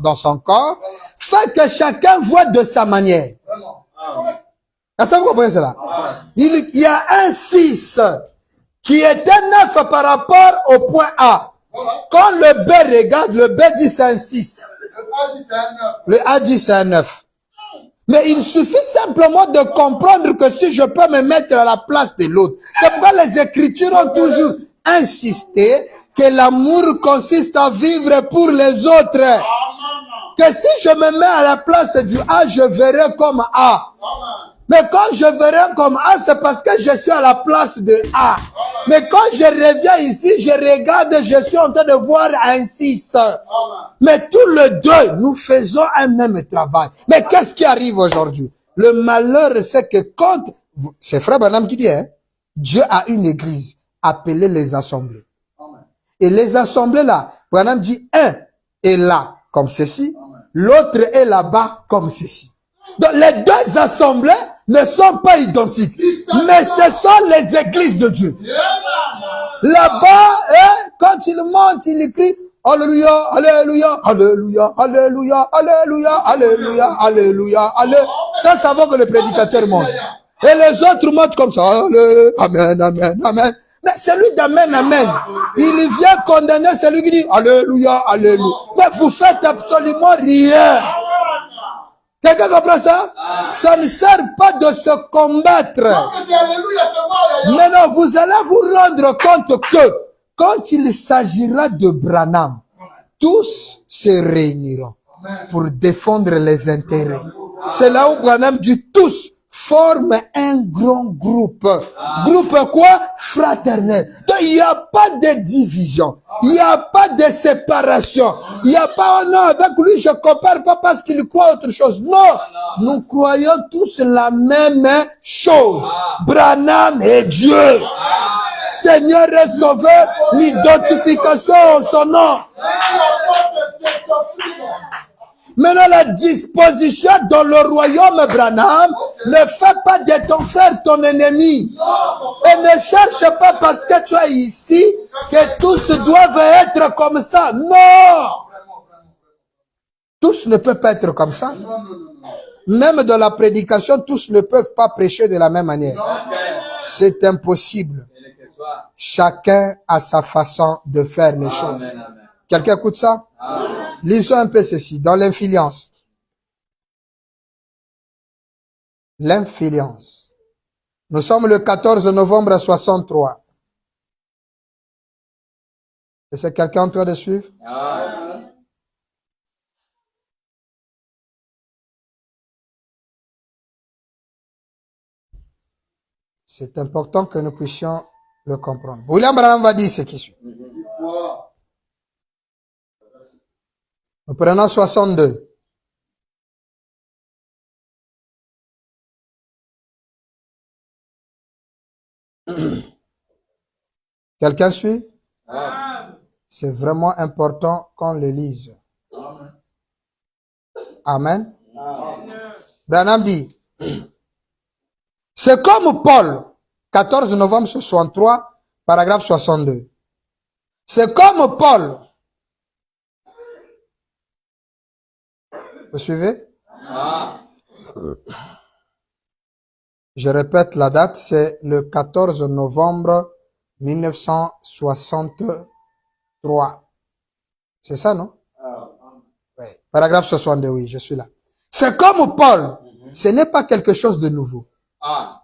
dans son corps fait que chacun voit de sa manière. Est-ce que vous comprenez cela? Il y a un 6 qui est un 9 par rapport au point A. Quand le B regarde, le B dit c'est un 6. Le A dit c'est un 9. Mais il suffit simplement de comprendre que si je peux me mettre à la place de l'autre. C'est pourquoi les Écritures ont toujours insisté que l'amour consiste à vivre pour les autres. Que si je me mets à la place du A, je verrai comme A. Mais quand je verrai comme A, c'est parce que je suis à la place de A. Mais quand je reviens ici, je regarde, je suis en train de voir un 6. Mais tous les deux, nous faisons un même travail. Mais qu'est-ce qui arrive aujourd'hui? Le malheur, c'est que quand... C'est Frère Branham qui dit, hein, Dieu a une église appelée les assemblées. Et les assemblées là, Branham dit, un est là comme ceci, l'autre est là-bas comme ceci. Donc les deux assemblées ne sont pas identiques. Mais ce sont les églises de Dieu. Là-bas, quand il monte, il écrit Alléluia, Alléluia, Alléluia, Alléluia, Alléluia, Alléluia, Alléluia, Alléluia. Ça vaut que le prédicateur monte. Et les autres montent comme ça. Amen, Amen, Amen. Mais celui d'Amen, Amen, il vient condamner celui qui dit Alléluia, Alléluia. Mais vous faites absolument rien. Quelqu'un comprend ça? Ça ne sert pas de se combattre. Mais non, vous allez vous rendre compte que quand il s'agira de Branham, tous se réuniront pour défendre les intérêts. C'est là où Branham dit tous forment un grand groupe. Groupe quoi? Fraternel. Donc il n'y a pas de division. Il n'y a pas de séparation. Il n'y a pas, oh non, avec lui je compare pas parce qu'il croit autre chose. Non, nous croyons tous la même chose. Branham est Dieu. Seigneur et Sauveur, l'identification en son nom. Maintenant, la disposition dans le royaume Branham ne fait pas de ton frère ton ennemi. Et ne cherche pas parce que tu es ici que tous doivent être comme ça. Non! Tous ne peuvent pas être comme ça. Même dans la prédication, tous ne peuvent pas prêcher de la même manière. C'est impossible. Chacun a sa façon de faire les choses. Quelqu'un écoute ça? Lisons un peu ceci, dans l'influence. L'influence. Nous sommes le 14 novembre 63. Est-ce que quelqu'un est en train de suivre? C'est important que nous puissions le comprendre. William Branham va dire ce qui suit. Nous prenons 62. Quelqu'un suit? C'est vraiment important qu'on le lise. Amen. Branham dit, c'est comme Paul, 14 novembre 63, paragraphe 62. C'est comme Paul. Vous suivez? Je répète la date, c'est le 14 novembre 1963. C'est ça, non? Oui. Paragraphe 62, oui, je suis là. C'est comme Paul. Ce n'est pas quelque chose de nouveau.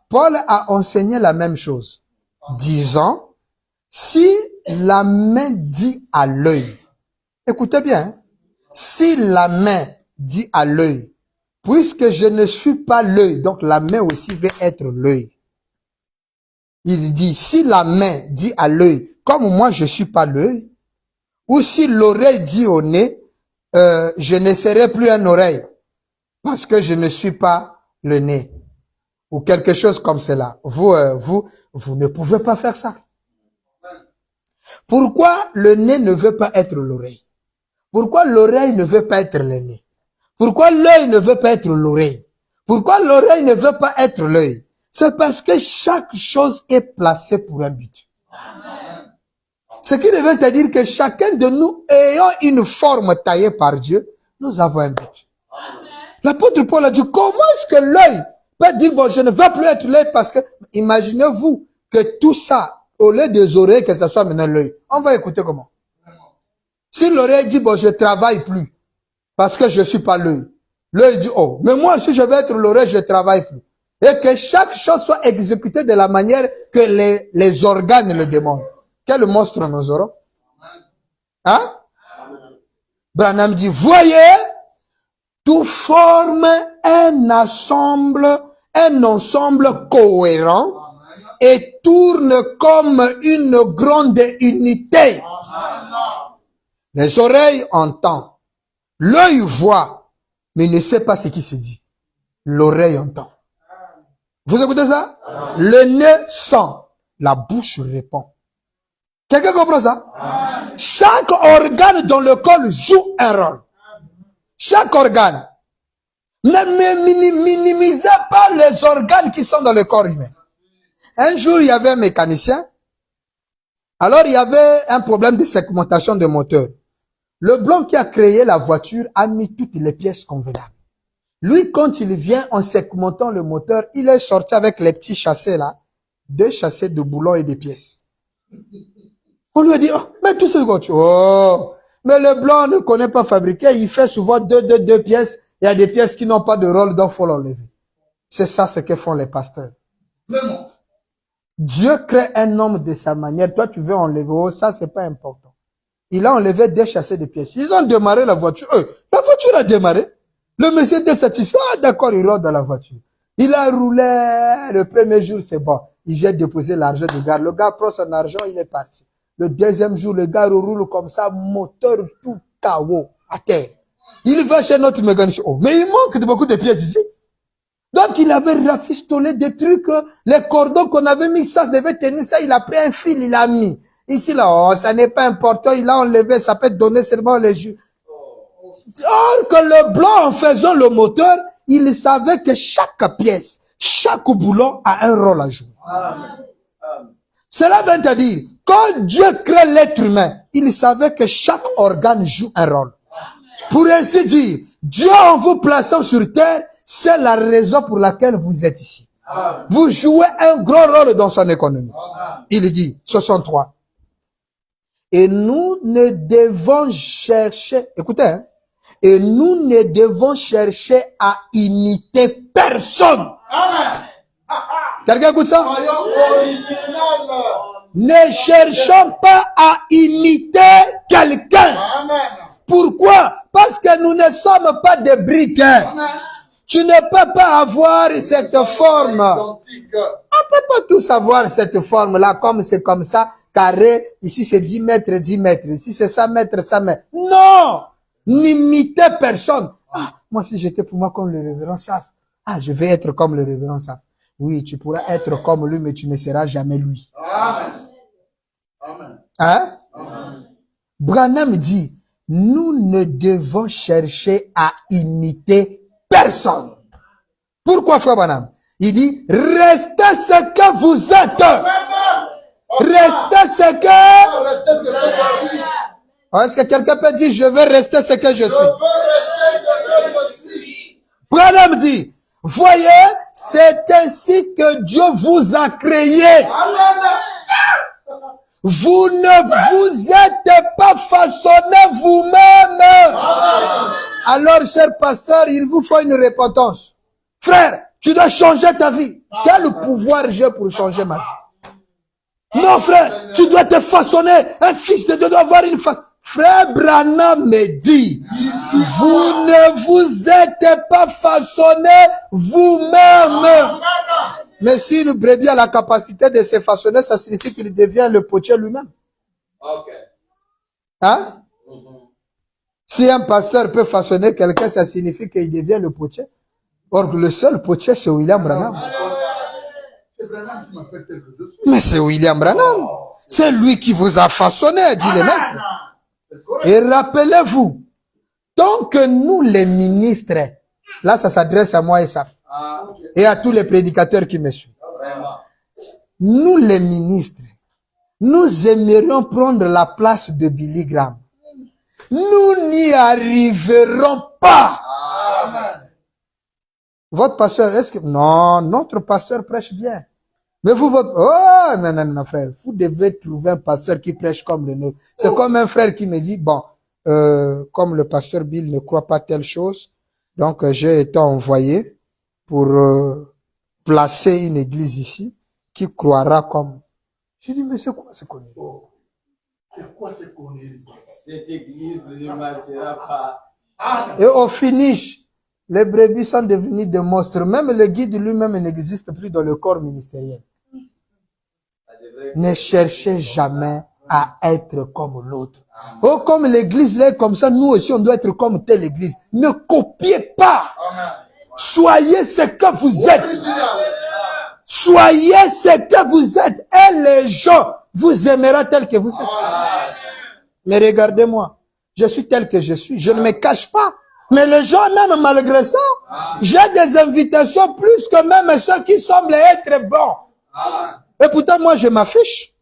Paul a enseigné la même chose, disant, si la main dit à l'œil, écoutez bien, hein, si la main dit à l'œil, puisque je ne suis pas l'œil, donc la main aussi va être l'œil. Il dit, si la main dit à l'œil, comme moi je ne suis pas l'œil, ou si l'oreille dit au nez, je ne serai plus un oreille, parce que je ne suis pas le nez, ou quelque chose comme cela. Vous ne pouvez pas faire ça. Pourquoi le nez ne veut pas être l'oreille? Pourquoi l'oreille ne veut pas être le nez? Pourquoi l'œil ne veut pas être l'oreille? Pourquoi l'oreille ne veut pas être l'œil? C'est parce que chaque chose est placée pour un but. Ce qui veut te dire que chacun de nous ayant une forme taillée par Dieu, nous avons un but. L'apôtre Paul a dit, comment est-ce que l'œil peut dire, bon, je ne veux plus être l'œil parce que, imaginez-vous que tout ça, au lieu des oreilles, que ce soit maintenant l'œil. On va écouter comment. Si l'oreille dit, bon, je travaille plus parce que je suis pas l'œil. L'œil dit, oh, mais moi, si je veux être l'oreille, je travaille plus. Et que chaque chose soit exécutée de la manière que les organes le demandent. Quel monstre nous aurons? Hein? Branham dit, voyez, tout forme un ensemble cohérent et tourne comme une grande unité. Les oreilles entendent, l'œil voit, mais ne sait pas ce qui se dit. L'oreille entend. Vous écoutez ça? Le nez sent, la bouche répond. Quelqu'un comprend ça? Chaque organe dans le corps joue un rôle. Chaque organe. Ne minimisez pas les organes qui sont dans le corps humain. Un jour, il y avait un mécanicien. Alors, il y avait un problème de segmentation de moteur. Le blanc qui a créé la voiture a mis toutes les pièces convenables. Lui, quand il vient en segmentant le moteur, il est sorti avec les petits châssis là, 2 châssis de boulons et des pièces. On lui a dit, oh, mais tout ce que tu... Oh, mais le blanc ne connaît pas fabriquer, il fait souvent deux pièces. Il y a des pièces qui n'ont pas de rôle, donc il faut l'enlever. C'est ça ce que font les pasteurs.
Vraiment.
Dieu crée un homme de sa manière. Toi, tu veux enlever, oh, ça, c'est pas important. Il a enlevé 2 châssis de pièces. Ils ont démarré la voiture. La voiture a démarré. Le monsieur était satisfait. Ah, d'accord, il rentre dans la voiture. Il a roulé. Le premier jour, c'est bon. Il vient déposer l'argent du gars. Le gars prend son argent, il est parti. Le deuxième jour, le gars roule comme ça, moteur tout KO, à terre. Il va chez notre mécanicien. Oh, mais il manque de beaucoup de pièces ici. Donc, il avait rafistolé des trucs, les cordons qu'on avait mis, ça devait tenir ça, il a pris un fil, il a mis. Ici, là, oh, ça n'est pas important, il a enlevé, ça peut donner seulement les jus. Or que le blanc, en faisant le moteur, il savait que chaque pièce, chaque boulon a un rôle à jouer. Amen. Cela veut te dire, quand Dieu crée l'être humain, il savait que chaque organe joue un rôle. Pour ainsi dire, Dieu en vous plaçant sur terre, c'est la raison pour laquelle vous êtes ici. Amen. Vous jouez un grand rôle dans son économie. Amen. Il dit, 63. Et nous ne devons chercher, écoutez, hein, et nous ne devons chercher à imiter personne. Amen. Quelqu'un écoute ça? Ne cherchons pas à imiter quelqu'un. Pourquoi? Parce que nous ne sommes pas des briques. Tu ne peux pas avoir cette forme. On ne peut pas tous avoir cette forme-là, comme c'est comme ça, carré. Ici c'est 10 mètres, 10 mètres. Ici c'est 100 mètres, 100 mètres. Non! N'imitez personne. Ah, moi si j'étais pour moi comme le révérend Saf. Ah, je vais être comme le révérend Saf. Oui, tu pourras être comme lui, mais tu ne seras jamais lui. Amen. Amen. Hein? Amen. Branham dit, nous ne devons chercher à imiter personne. Pourquoi, frère Branham? Il dit, restez ce que vous êtes. Restez ce que... Est-ce que quelqu'un peut dire, je veux rester ce que je suis? Branham dit, voyez, c'est ainsi que Dieu vous a créé. Vous ne vous êtes pas façonné vous-même. Alors, cher pasteur, il vous faut une repentance. Frère, tu dois changer ta vie. Quel pouvoir j'ai pour changer ma vie? Non, frère, tu dois te façonner. Un fils de Dieu doit avoir une face. Frère Branham me dit, vous ne vous êtes pas façonné vous-même. Mais si le brebis a la capacité de se façonner, ça signifie qu'il devient le potier lui-même. Okay. Hein? Si un pasteur peut façonner quelqu'un, ça signifie qu'il devient le potier. Or, le seul potier, c'est William Branham.
C'est Branham qui m'a fait tel que je suis.
Mais c'est William Branham. C'est lui qui vous a façonné, dit le maître. Et rappelez-vous, tant que nous les ministres, là ça s'adresse à moi et Saf, et à tous les prédicateurs qui me suivent. Nous les ministres, nous aimerions prendre la place de Billy Graham. Nous n'y arriverons pas. Amen. Votre pasteur, est-ce que... Non, notre pasteur prêche bien. Mais vous, votre... Oh, non, frère. Vous devez trouver un pasteur qui prêche comme le nôtre. C'est comme un frère qui me dit, bon, comme le pasteur Bill ne croit pas telle chose, donc j'ai été envoyé pour placer une église ici qui croira comme... Je dis, mais c'est quoi ce connerie?
C'est quoi ce connerie?
Cette église ne marchera pas.
Et au finish, les brebis sont devenus des monstres. Même le guide lui-même n'existe plus dans le corps ministériel. Ne cherchez jamais à être comme l'autre. Oh, comme l'église là est comme ça, nous aussi on doit être comme telle église. Ne copiez pas. Soyez ce que vous êtes. Soyez ce que vous êtes. Et les gens vous aimeront tel que vous êtes. Mais regardez-moi. Je suis tel que je suis. Je ne me cache pas. Mais les gens, même malgré ça, j'ai des invitations plus que même ceux qui semblent être bons. Et pourtant, moi, je m'affiche.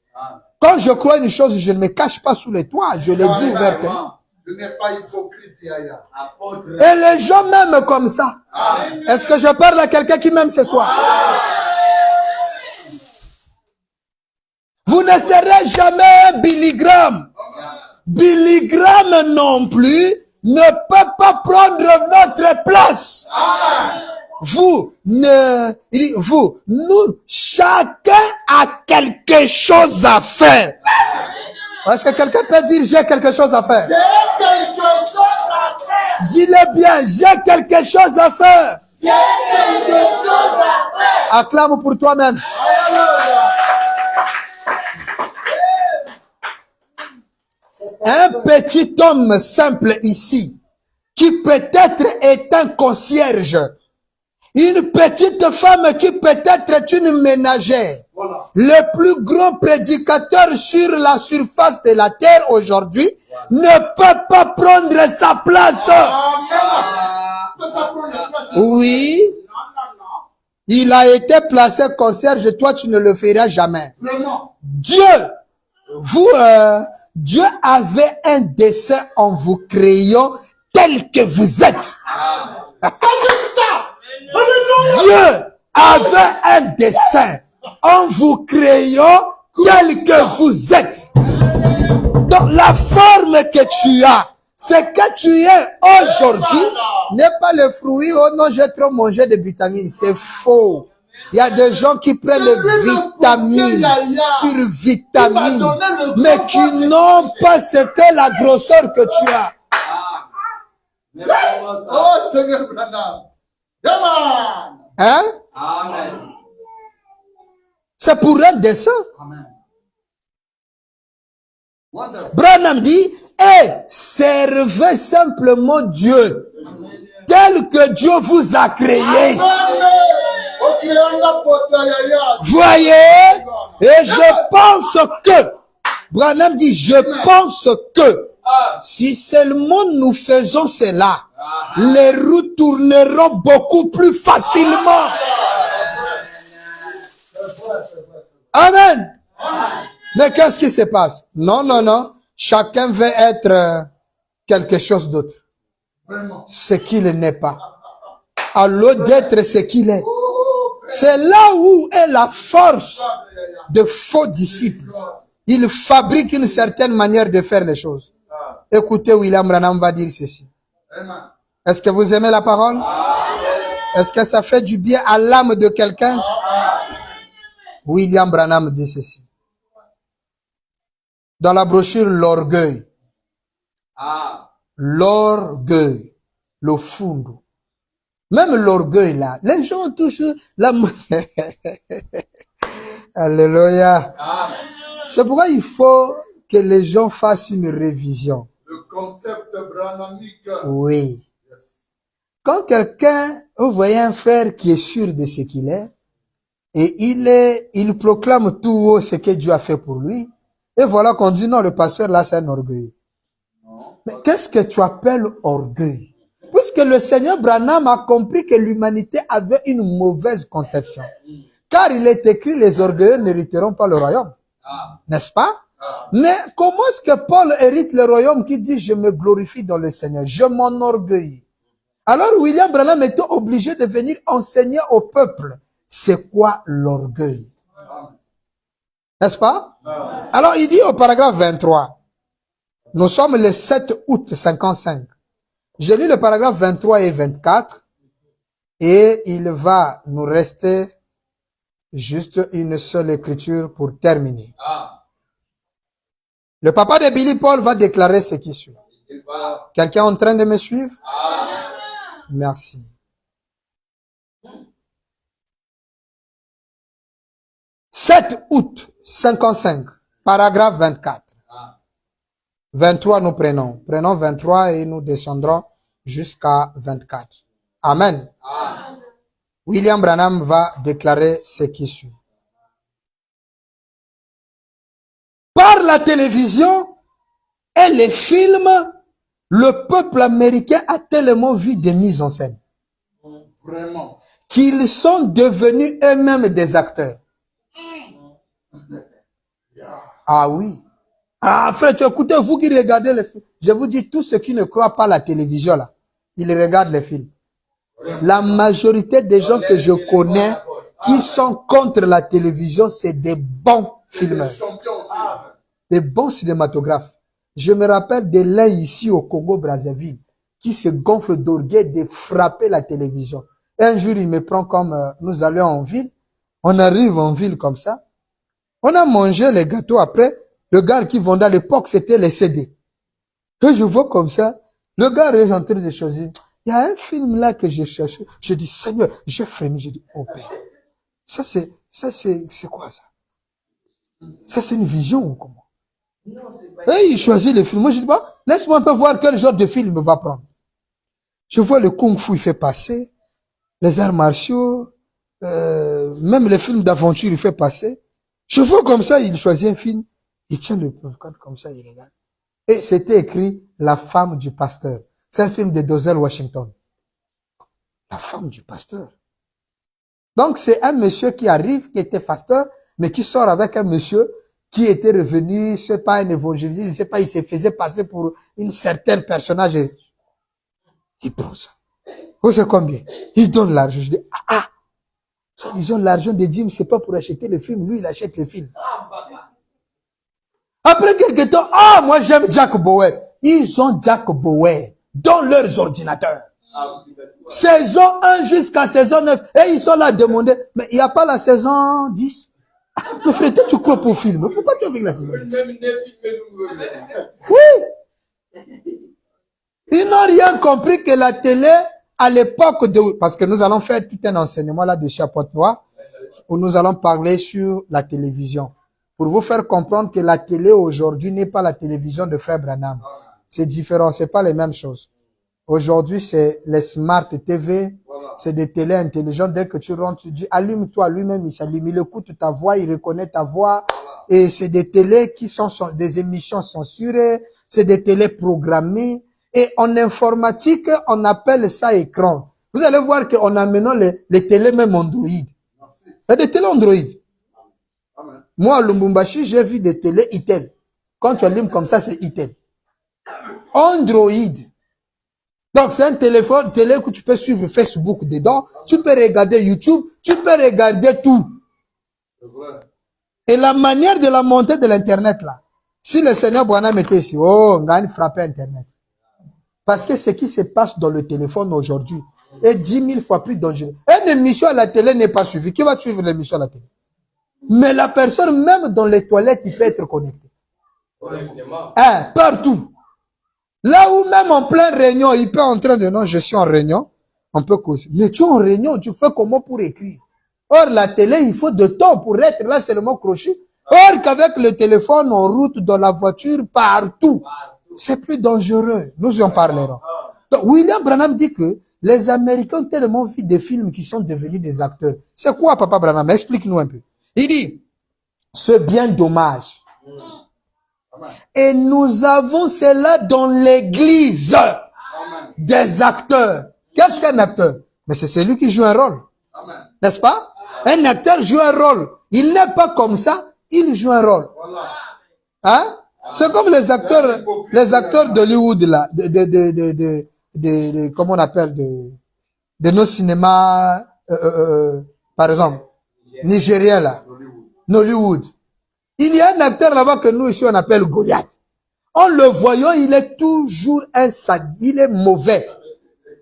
Quand je crois une chose, je ne me cache pas sous les toits. Je le dis ouvertement.
Je n'ai pas hypocrite, Yaya.
Et les gens m'aiment comme ça. Est-ce que je parle à quelqu'un qui m'aime ce soir? Vous ne serez jamais Billy Graham. Billy Graham non plus ne peut pas prendre notre place. Vous, nous, chacun a quelque chose à faire. Est-ce que quelqu'un peut dire j'ai quelque chose à faire?
J'ai quelque chose à faire.
Dis-le bien, j'ai quelque chose à faire.
J'ai quelque chose à faire.
Acclame pour toi-même. Un petit homme simple ici, qui peut-être est un concierge, une petite femme qui peut-être est une ménagère, le plus grand prédicateur sur la surface de la terre aujourd'hui, ne peut pas prendre sa place. Oui, il a été placé concierge, toi tu ne le feras jamais. Dieu avait un dessein en vous créant tel que vous êtes. Dieu avait un dessein en vous créant tel que vous êtes. Donc la forme que tu as, ce que tu es aujourd'hui, n'est pas le fruit. Oh non, j'ai trop mangé de vitamines. C'est faux. Il y a des gens qui prennent vitamines sur vitamines, mais qui n'ont pas ce que la grosseur que tu as.
Oh Seigneur Branham.
Hein?
Amen.
C'est pour un dessein.
Wonderful.
Branham dit, servez simplement Dieu, tel que Dieu vous a créé. Voyez, et je pense que, Branham dit, je pense que, si seulement nous faisons cela, les roues tourneront beaucoup plus facilement. Amen. Mais qu'est-ce qui se passe? Non, non, non. Chacun veut être quelque chose d'autre. Ce qu'il n'est pas. À l'autre d'être ce qu'il est. C'est là où est la force de faux disciples. Ils fabriquent une certaine manière de faire les choses. Écoutez, William Branham va dire ceci. Est-ce que vous aimez la parole? Est-ce que ça fait du bien à l'âme de quelqu'un? William Branham dit ceci. Dans la brochure L'orgueil. L'orgueil. Le fundo. Même l'orgueil là. Les gens ont toujours la... Alléluia. C'est pourquoi il faut que les gens fassent une révision.
Le concept branhamique.
Oui. Quand quelqu'un, vous voyez un frère qui est sûr de ce qu'il est, et il proclame tout haut ce que Dieu a fait pour lui, et voilà qu'on dit non, le pasteur là c'est un orgueil. Mais qu'est-ce que tu appelles orgueil? Puisque le Seigneur Branham a compris que l'humanité avait une mauvaise conception. Car il est écrit, les orgueilleux n'hériteront pas le royaume. N'est-ce pas? Mais comment est-ce que Paul hérite le royaume qui dit je me glorifie dans le Seigneur, je m'enorgueillis? Alors William Branham était obligé de venir enseigner au peuple c'est quoi l'orgueil. N'est-ce pas? Alors il dit au paragraphe 23, nous sommes le 7 août 55. Je lis le paragraphe 23 et 24 et il va nous rester juste une seule écriture pour terminer. Le papa de Billy Paul va déclarer ce qui suit. Quelqu'un est en train de me suivre? Merci. « 7 août 55, paragraphe 24. 23 nous prenons. Prenons 23 et nous descendrons jusqu'à 24. Amen. William Branham va déclarer ce qui suit. Par la télévision et les films, Le peuple américain a tellement vu des mises en scène.
Vraiment.
Qu'ils sont devenus eux-mêmes des acteurs. Ah oui. Ah frère, écoutez, vous qui regardez les films, je vous dis, tous ceux qui ne croient pas à la télévision là, ils regardent les films. La majorité des gens que je connais qui sont contre la télévision, c'est des bons filmeurs. Des bons cinématographes. Je me rappelle de l'un ici au Congo-Brazzaville qui se gonfle d'orgueil de frapper la télévision. Et un jour, il me prend comme nous allons en ville. On arrive en ville comme ça. On a mangé les gâteaux après. Le gars qui vendait à l'époque, c'était les CD. Et je vois comme ça. Le gars est en train de choisir. Il y a un film là que j'ai cherché. Je dis, Seigneur, j'ai frémi. Je dis, oh Père. C'est quoi ça? Ça, c'est une vision ou comment? Et il choisit le film. Moi, je dis, bah, laisse-moi un peu voir quel genre de film il va prendre. Je vois le kung fu, il fait passer. Les arts martiaux. Même les films d'aventure, il fait passer. Je vois comme ça, il choisit un film. Il tient le popcorn comme ça, il regarde. Et c'était écrit La femme du pasteur. C'est un film de Denzel Washington. La femme du pasteur. Donc, c'est un monsieur qui arrive, qui était pasteur, mais qui sort avec un monsieur qui était revenu, je sais pas, un évangéliste, je sais pas, il se faisait passer pour une certaine personnage. Il prend ça. Vous savez combien? Il donne l'argent. Je dis, ça, disons, l'argent des dîmes, c'est pas pour acheter le film. Lui, il achète le film. Après quelques temps, moi j'aime Jack Bauer. Ils ont Jack Bauer dans leurs ordinateurs. Saison 1 jusqu'à saison 9. Et ils sont là à demander, mais il n'y a pas la saison 10. Le frère, tu crois pour film. Pourquoi tu as vu la saison 10? Oui. Ils n'ont rien compris que la télé, à l'époque de... Parce que nous allons faire tout un enseignement là-dessus à Pointe-Noire, où nous allons parler sur la télévision. Pour vous faire comprendre que la télé aujourd'hui n'est pas la télévision de Frère Branham. C'est différent, c'est pas les mêmes choses. Aujourd'hui, c'est les Smart TV, c'est des télés intelligentes. Dès que tu rentres, tu dis, allume-toi, lui-même, il s'allume, il écoute ta voix, il reconnaît ta voix. Et c'est des télés qui sont des émissions censurées, c'est des télés programmées. Et en informatique, on appelle ça écran. Vous allez voir qu'on a maintenant les télés même Android. Il y a des télés Android. Moi, à Lubumbashi, j'ai vu des télés Itel. Quand tu allumes comme ça, c'est Itel. Android. Donc, c'est un téléphone, télé que tu peux suivre Facebook dedans. Tu peux regarder YouTube. Tu peux regarder tout. Et la manière de la montée de l'Internet, là. Si le Seigneur Branham était ici, on va frapper Internet. Parce que ce qui se passe dans le téléphone aujourd'hui est 10 000 fois plus dangereux. Une émission à la télé n'est pas suivie. Qui va suivre l'émission à la télé? Mais la personne, même dans les toilettes, il peut être connecté. Partout. Là où même en pleine réunion, il peut entrer de non, je suis en réunion, on peut causer. Mais tu es en réunion, tu fais comment pour écrire? Or, la télé, il faut de temps pour être là, c'est le mot crochet. Or, qu'avec le téléphone, en route, dans la voiture, partout, c'est plus dangereux. Nous en parlerons. Donc, William Branham dit que les Américains ont tellement vu des films qui sont devenus des acteurs. C'est quoi, Papa Branham? Explique-nous un peu. Il dit, c'est bien dommage. Et nous avons cela dans l'église des acteurs. Qu'est-ce qu'un acteur? Mais c'est celui qui joue un rôle. N'est-ce pas? Un acteur joue un rôle. Il n'est pas comme ça, il joue un rôle. Hein? C'est comme les acteurs d'Hollywood là, comment on appelle, de nos cinémas, par exemple, nigériens là, Nollywood. Il y a un acteur là-bas que nous ici on appelle Goliath. En le voyant, il est toujours un sad, il est mauvais.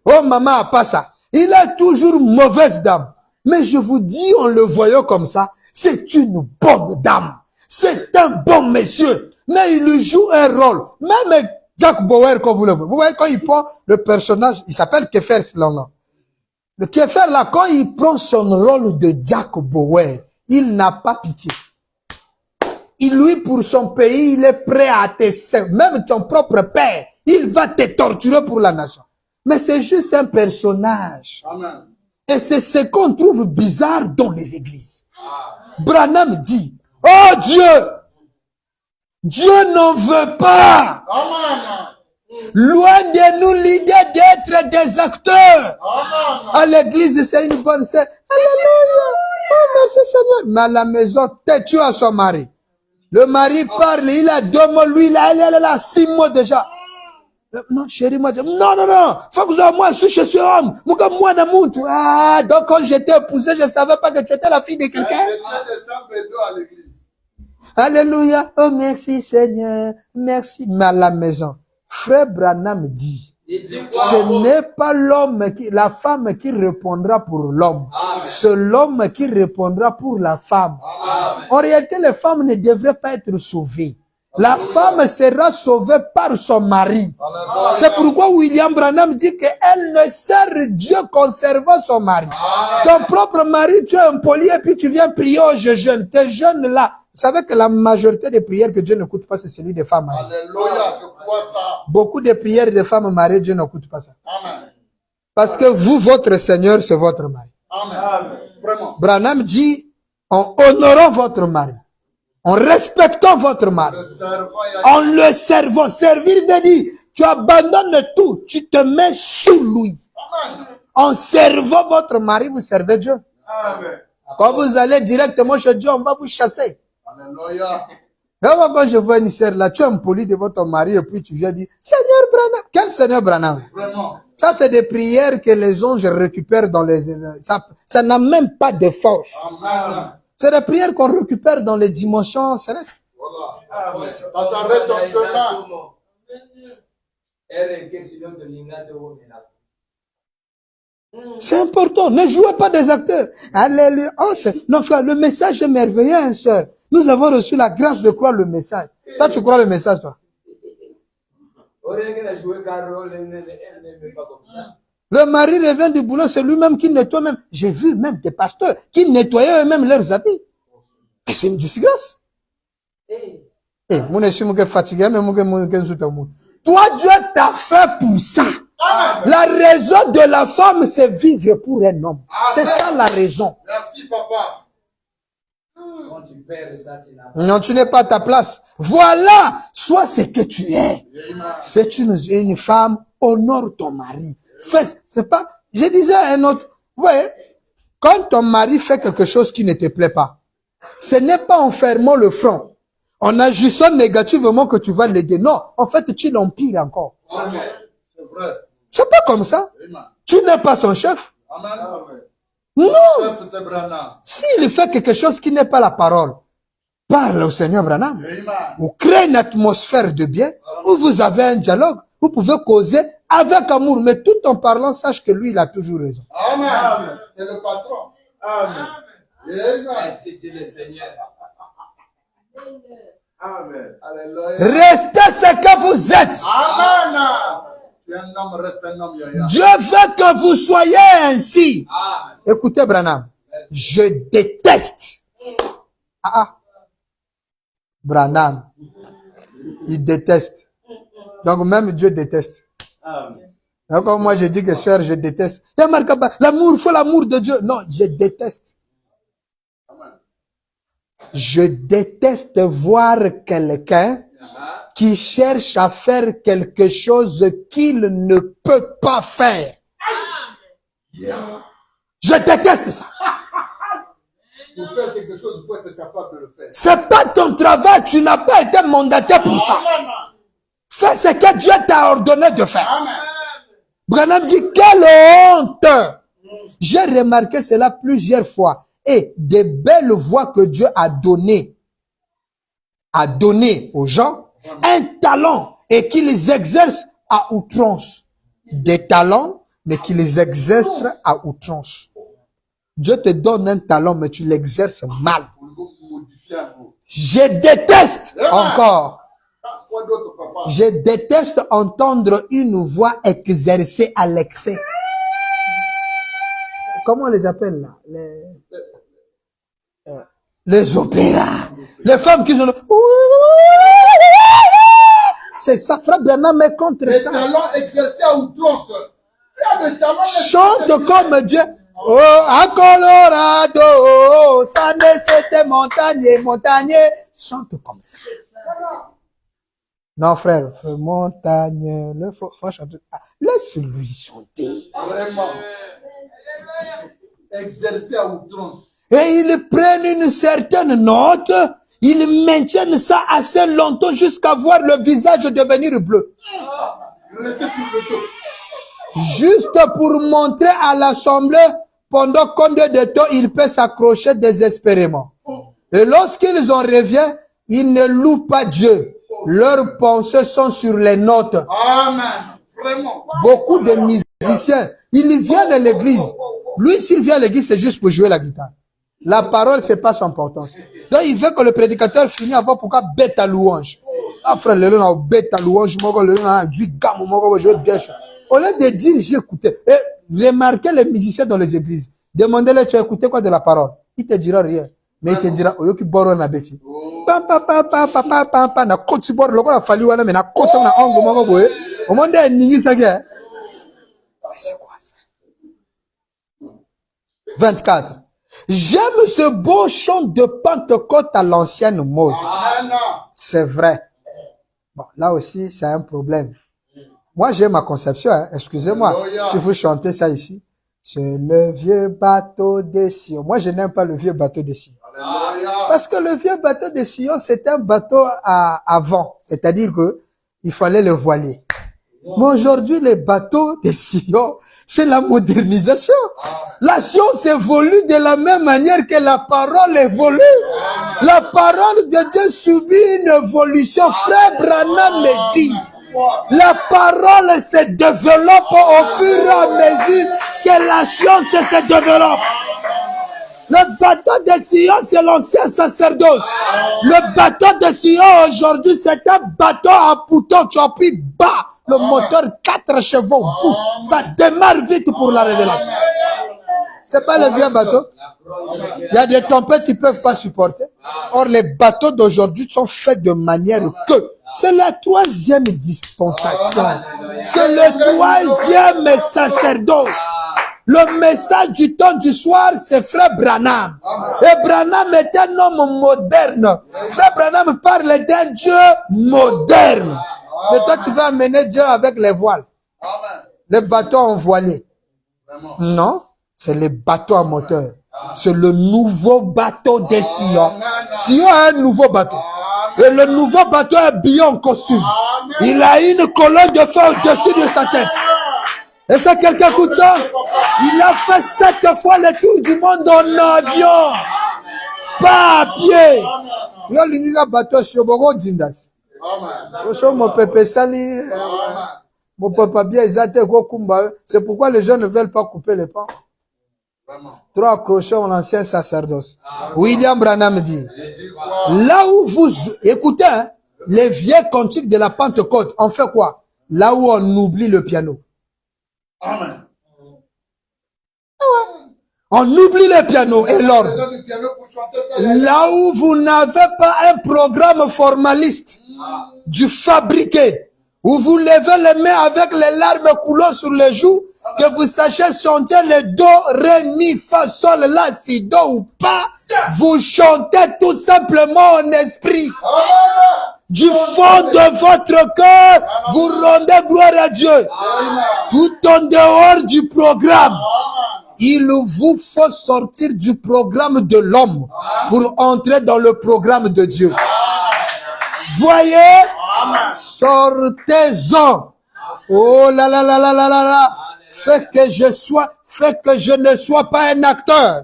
Oh maman a pas ça. Il est toujours mauvaise dame. Mais je vous dis, en le voyant comme ça, c'est une bonne dame. C'est un bon monsieur. Mais il joue un rôle. Même Jack Bauer, quand vous le voyez. Vous voyez, quand il prend le personnage, il s'appelle Kiefer Sutherland. Le Kiefer là, quand il prend son rôle de Jack Bauer, il n'a pas pitié. Lui, pour son pays, il est prêt à te servir. Même ton propre père, il va te torturer pour la nation. Mais c'est juste un personnage. Amen. Et c'est ce qu'on trouve bizarre dans les églises. Branham dit, oh Dieu, Dieu n'en veut pas. Amen. Loin de nous l'idée d'être des acteurs. À l'église, c'est une bonne scène. Alléluia. Oh, merci Seigneur. Mais à la maison, têtu à son mari. Le mari parle, il a 2 mots, lui, il a 6 mots déjà. Non, chérie, moi, non. Faut que moi, je suis homme. Moi, ah, donc quand j'étais épousé, je ne savais pas que tu étais la fille de quelqu'un. Alléluia. Oh, merci Seigneur. Merci. Mais à la maison, frère Branham dit, ce n'est pas la femme qui répondra pour l'homme. C'est l'homme qui répondra pour la femme. Amen. En réalité, les femmes ne devraient pas être sauvées. La femme sera sauvée par son mari. C'est pourquoi William Branham dit qu'elle ne sert Dieu qu'en servant son mari. Ton propre mari, tu es impoli et puis tu viens prier aux jeunes. Tes jeunes là, vous savez que la majorité des prières que Dieu n'écoute pas, c'est celui des femmes mariées. Alléluia, je vois ça. Beaucoup de prières des femmes mariées, Dieu n'écoute pas ça. Amen. Parce que vous, votre Seigneur, c'est votre mari. Amen. Vraiment. Branham dit, en honorant votre mari, en respectant votre mari, en le servant. Servir veut dire, tu abandonnes tout, tu te mets sous lui. Amen. En servant votre mari, vous servez Dieu. Amen. Quand vous allez directement chez Dieu, on va vous chasser. Alléluia. Quand je vois une sœur là, tu es impoli devant ton mari et puis tu viens dire, Seigneur Branham. Quel Seigneur Branham? Vraiment. Ça, c'est des prières que les anges récupèrent dans les... Ça n'a même pas de force. Amen. C'est des prières qu'on récupère dans les dimensions célestes. Voilà. Ça s'arrête dans le chemin. C'est important. Ne jouez pas des acteurs. Alléluia. Oh, non, frère, le message est merveilleux, hein, sœur. Nous avons reçu la grâce de croire le message. Toi, tu crois le message, toi? Le mari revient du boulot, c'est lui-même qui nettoie même. J'ai vu même des pasteurs qui nettoyaient eux-mêmes leurs habits. Et c'est une disgrâce. Fatigué, toi, Dieu t'a fait pour ça. Amen. La raison de la femme, c'est vivre pour un homme. C'est ça la raison. Merci, papa. Non, tu n'es pas à ta place. Voilà, sois ce que tu es. C'est une femme, honore ton mari. C'est pas, je disais à un autre, ouais, quand ton mari fait quelque chose qui ne te plaît pas, ce n'est pas en fermant le front, en agissant négativement que tu vas l'aider. Non, en fait, tu l'empires encore. Amen. C'est vrai. C'est pas comme ça. Amen. Tu n'es pas son chef. Amen. Non. S'il fait quelque chose qui n'est pas la parole, parle au Seigneur Branham. Ou crée une atmosphère de bien, où vous avez un dialogue, vous pouvez causer avec amour, mais tout en parlant, sache que lui, il a toujours raison. Amen. C'est le patron. Amen. Merci le Seigneur. Amen. Restez ce que vous êtes. Amen. Dieu veut que vous soyez ainsi. Amen. Écoutez, Branham, je déteste. Branham, il déteste. Donc même Dieu déteste. Amen. Donc moi je dis que sœur, je déteste. L'amour, il faut l'amour de Dieu. Non, je déteste. Je déteste voir quelqu'un qui cherche à faire quelque chose qu'il ne peut pas faire. Je déteste ça. Pour faire quelque chose, il faut être capable de le faire. C'est pas ton travail, tu n'as pas été mandaté pour ça. Fais ce que Dieu t'a ordonné de faire. Branham dit, quelle honte! J'ai remarqué cela plusieurs fois. Et des belles voix que Dieu a données aux gens, un talent, et qu'ils exercent à outrance. Des talents, mais qu'ils exercent à outrance. Dieu te donne un talent, mais tu l'exerces mal. Je déteste encore. Je déteste entendre une voix exercée à l'excès. Comment on les appelle là? Les opéras. Les femmes qui sont... C'est ça, frère Branham est contre ça. Les talents exercés à outrance. Chante comme Dieu. Oh, à Colorado, ça ne c'était montagne. Chante comme ça. Non, frère, montagne, le faut chanter. Ah, laisse-lui chanter.
Vraiment. Exercer à outrance.
Et ils prennent une certaine note, ils maintiennent ça assez longtemps jusqu'à voir le visage devenir bleu.
Rester sur le dos.
Juste pour montrer à l'assemblée pendant combien de temps il peut s'accrocher désespérément. Et lorsqu'ils en reviennent, ils ne louent pas Dieu. Leurs pensées sont sur les notes.
Amen. Vraiment.
Beaucoup de musiciens, ils viennent à l'église. Lui, s'il vient à l'église, c'est juste pour jouer la guitare. La parole, c'est pas son importance. Donc, il veut que le prédicateur finisse avant pourquoi bête à louange. Ah, frère, le long, bête à louange, je vais bien. Au lieu de dire, j'ai écouté. Et remarquez les musiciens dans les églises. Demandez-leur, tu as écouté quoi de la parole? Il te dira rien. Mais il te dira, oh, qui boro na beti. Pam, pam, pam, pam, pam, pam, pam, pam, na koti boro, loko na fali wana, mais na koti na ongo, mama boye. Au monde, ningi sa guerre. Mais c'est quoi ça? 24. J'aime ce beau chant de Pentecôte à l'ancienne mode. C'est vrai. Bon, là aussi, c'est un problème. Moi, j'ai ma conception, hein. Excusez-moi. Si vous chantez ça ici, c'est le vieux bateau des Sion. Moi, je n'aime pas le vieux bateau des Sion. Parce que le vieux bateau des Sion, c'était un bateau à vent. C'est-à-dire que il fallait le voiler. Mais aujourd'hui, les bateaux des Sion, c'est la modernisation. La science évolue de la même manière que la parole évolue. La parole de Dieu subit une évolution. Frère Branham me dit, la parole se développe au fur et à mesure que la science se développe. Le bateau de Sion, c'est l'ancien sacerdoce. Le bateau de Sion, aujourd'hui, c'est un bateau à bouton. Tu appuies bas, le moteur 4 chevaux. Ça démarre vite pour la révélation. C'est pas le vieux bateau. Il y a des tempêtes qu'ils ne peuvent pas supporter. Or, les bateaux d'aujourd'hui sont faits de manière que c'est la troisième dispensation. C'est le troisième sacerdoce. Le message du temps du soir, c'est Frère Branham. Et Branham est un homme moderne. Frère Branham parle d'un Dieu moderne. Mais toi, tu vas amener Dieu avec les voiles. Les bateaux envoilés. Non, c'est les bateaux à moteur. C'est le nouveau bateau des Sion. Sion a un nouveau bateau. Et le nouveau bateau est habillé en costume. Il a une colonne de feu au-dessus de sa tête. Et ça, quelqu'un écoute ça? Il a fait 7 fois le tour du monde en avion. Pas à pied. Il y a un bateau sur Bogo Dindas. Mon pépé sali. Mon papa bien, c'est pourquoi les gens ne veulent pas couper les pans. Trop accrochés à l'ancien sacerdoce. William Branham dit, là où vous écoutez, hein, les vieux cantiques de la Pentecôte, on fait quoi? Là où on oublie le piano.
Amen.
On oublie le piano et l'orgue. Là où vous n'avez pas un programme formaliste du fabriqué, où vous levez les mains avec les larmes coulant sur les joues, que vous sachiez chanter le do, ré, mi, fa, sol, la, si, do ou pas, vous chantez tout simplement en esprit. Du fond de votre cœur, vous rendez gloire à Dieu. Tout en dehors du programme. Il vous faut sortir du programme de l'homme pour entrer dans le programme de Dieu. Voyez, sortez-en. Oh là là là là là là là. Fait que je ne sois pas un acteur.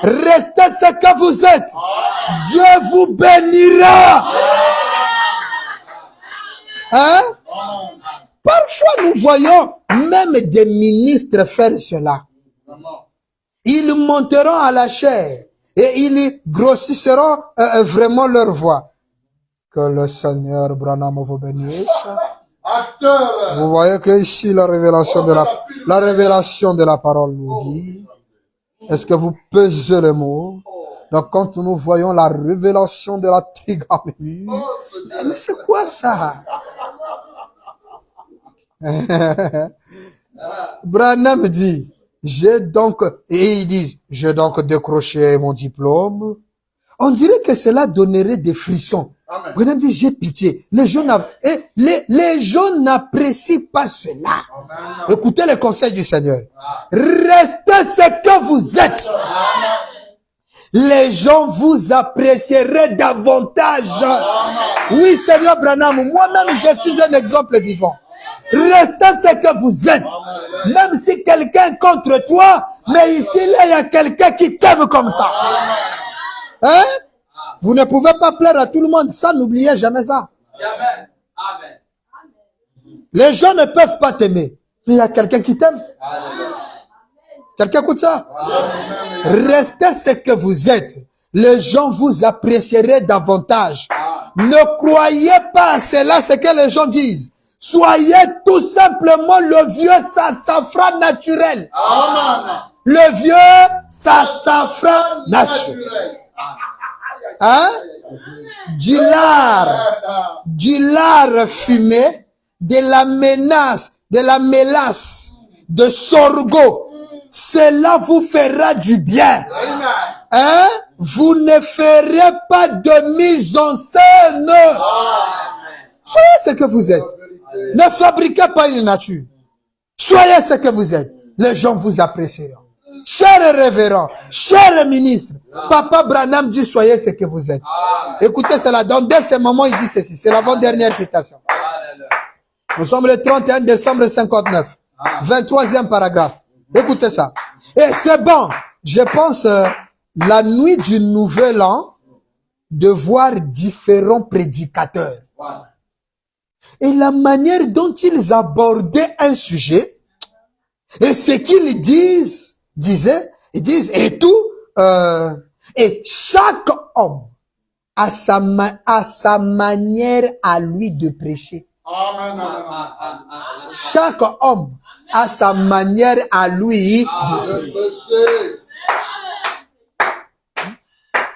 Restez ce que vous êtes. Dieu vous bénira. Hein? Parfois nous voyons même des ministres faire cela. Ils monteront à la chair et ils grossisseront vraiment leur voix. Que le Seigneur Branham vous bénisse. Vous voyez que ici la révélation de la parole nous dit. Est-ce que vous pesez les mots? Donc quand nous voyons la révélation de la trigamie, mais c'est quoi ça? Branham dit, j'ai donc décroché mon diplôme. On dirait que cela donnerait des frissons. Branham dit, j'ai pitié. Les gens n'apprécient pas cela. Écoutez les conseils du Seigneur. Restez ce que vous êtes. Les gens vous apprécieraient davantage. Oui, Seigneur Branham, moi-même, je suis un exemple vivant. Restez ce que vous êtes. Même si quelqu'un est contre toi, mais ici, là, il y a quelqu'un qui t'aime comme ça. Hein? Vous ne pouvez pas plaire à tout le monde. Ça, n'oubliez jamais ça.
Jamais. Amen.
Les gens ne peuvent pas t'aimer. Mais il y a quelqu'un qui t'aime. Quelqu'un écoute ça? Restez ce que vous êtes. Les gens vous apprécieraient davantage. Ne croyez pas à cela, ce que les gens disent. Soyez tout simplement le vieux sassafras naturel. Le vieux sassafras naturel. Hein? Du lard fumé, de la mélasse, de sorgho. Cela vous fera du bien. Hein? Vous ne ferez pas de mise en scène. Soyez ce que vous êtes. Ne fabriquez pas une nature. Soyez ce que vous êtes. Les gens vous apprécieront. Cher révérend, cher ministre, Papa Branham dit soyez ce que vous êtes. Écoutez cela, dans ce moment il dit ceci, c'est l'avant-dernière citation. Nous sommes le 31 décembre 59, 23e paragraphe. Écoutez ça. Et c'est bon, je pense, la nuit du nouvel an, de voir différents prédicateurs. Et la manière dont ils abordaient un sujet, et ce qu'ils ils disent, et tout, et chaque homme a sa manière à lui de prêcher. Chaque homme a sa manière à lui de prêcher.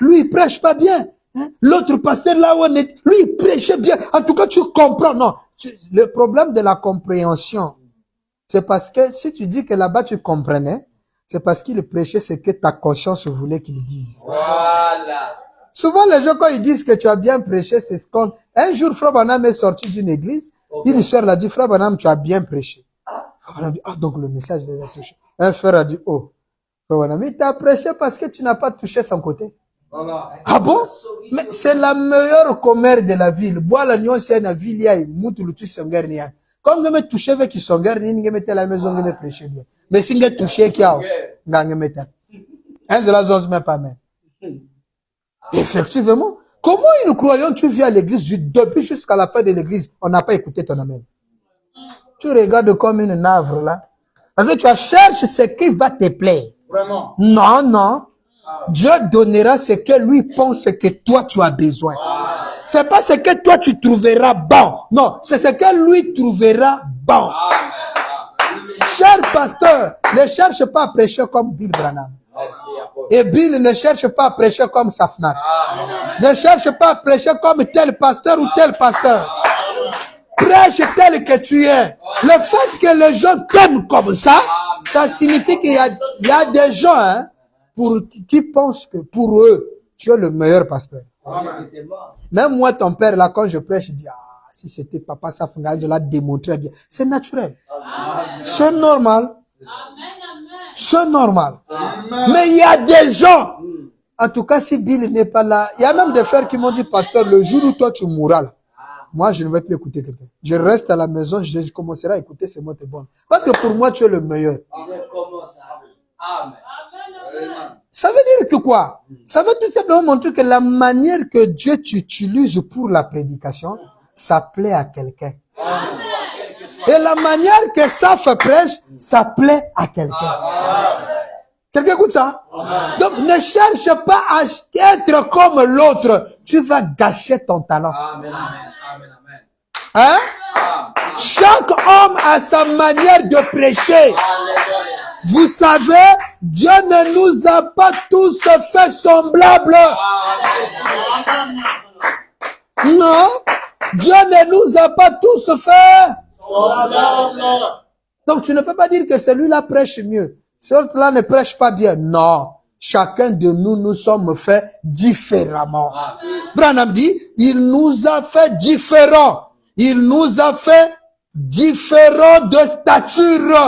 Lui, il prêche pas bien. Hein? L'autre pasteur, là où on est, lui, il prêchait bien. En tout cas, tu comprends. Non, le problème de la compréhension, c'est parce que si tu dis que là-bas, tu comprenais, c'est parce qu'il prêchait ce que ta conscience voulait qu'il dise.
Voilà.
Souvent, les gens, quand ils disent que tu as bien prêché, c'est ce qu'on... Un jour, Frère Branham est sorti d'une église. Une sœur l'a dit, Frère Branham, tu as bien prêché. Frère Branham dit, donc le message les a touchés. Un frère a dit, oh, Frère Branham, il t'a prêché parce que tu n'as pas touché son côté.
Voilà.
Ah bon? Mais c'est la meilleure commère de la ville. Bois la nuit, c'est une ville, il y a moutou le tout sanguin. Quand on me touche avec qui sont garnis, on me la maison, on me prêche bien. Mais si on touché qui a, on me t'a. Un de la zone, même pas même. Effectivement. Comment nous croyons, tu viens à l'église, depuis jusqu'à la fin de l'église, on n'a pas écouté ton amen. Tu regardes comme une navre là. Parce que tu cherches ce qui va te plaire.
Vraiment.
Non, non. Dieu donnera ce que lui pense que toi tu as besoin. C'est pas ce que toi tu trouveras bon. Non, c'est ce que lui trouvera bon. Cher pasteur, ne cherche pas à prêcher comme Bill Branham. Et Bill ne cherche pas à prêcher comme Safnat. Ne cherche pas à prêcher comme tel pasteur ou tel pasteur. Prêche tel que tu es. Le fait que les gens t'aiment comme ça, ça signifie qu'il y a des gens, hein, qui pensent que pour eux, tu es le meilleur pasteur. Même moi, ton père, là, quand je prêche, je dis, si c'était papa Safnat, je l'ai démontré bien. C'est naturel. C'est normal. C'est normal. Mais il y a des gens, en tout cas, si Bill n'est pas là, il y a même des frères qui m'ont dit, pasteur, le jour où toi tu mourras là, moi je ne vais plus écouter quelqu'un. Je reste à la maison, je commencerai à écouter ces mots, t'es bon. Parce que pour moi, tu es le meilleur. Ça veut dire que quoi? Ça veut tout simplement montrer que la manière que Dieu t'utilise pour la prédication, ça plaît à quelqu'un. Et la manière que ça fait prêche, ça plaît à quelqu'un. Quelqu'un écoute ça? Donc, ne cherche pas à être comme l'autre. Tu vas gâcher ton talent. Hein? Chaque homme a sa manière de prêcher. Vous savez, Dieu ne nous a pas tous fait semblables. Non, Dieu ne nous a pas tous fait. Donc tu ne peux pas dire que celui-là prêche mieux. Celui-là ne prêche pas bien. Non. chacun de nous, nous sommes faits différemment. Branham dit, il nous a fait différents. Il nous a fait différents de stature.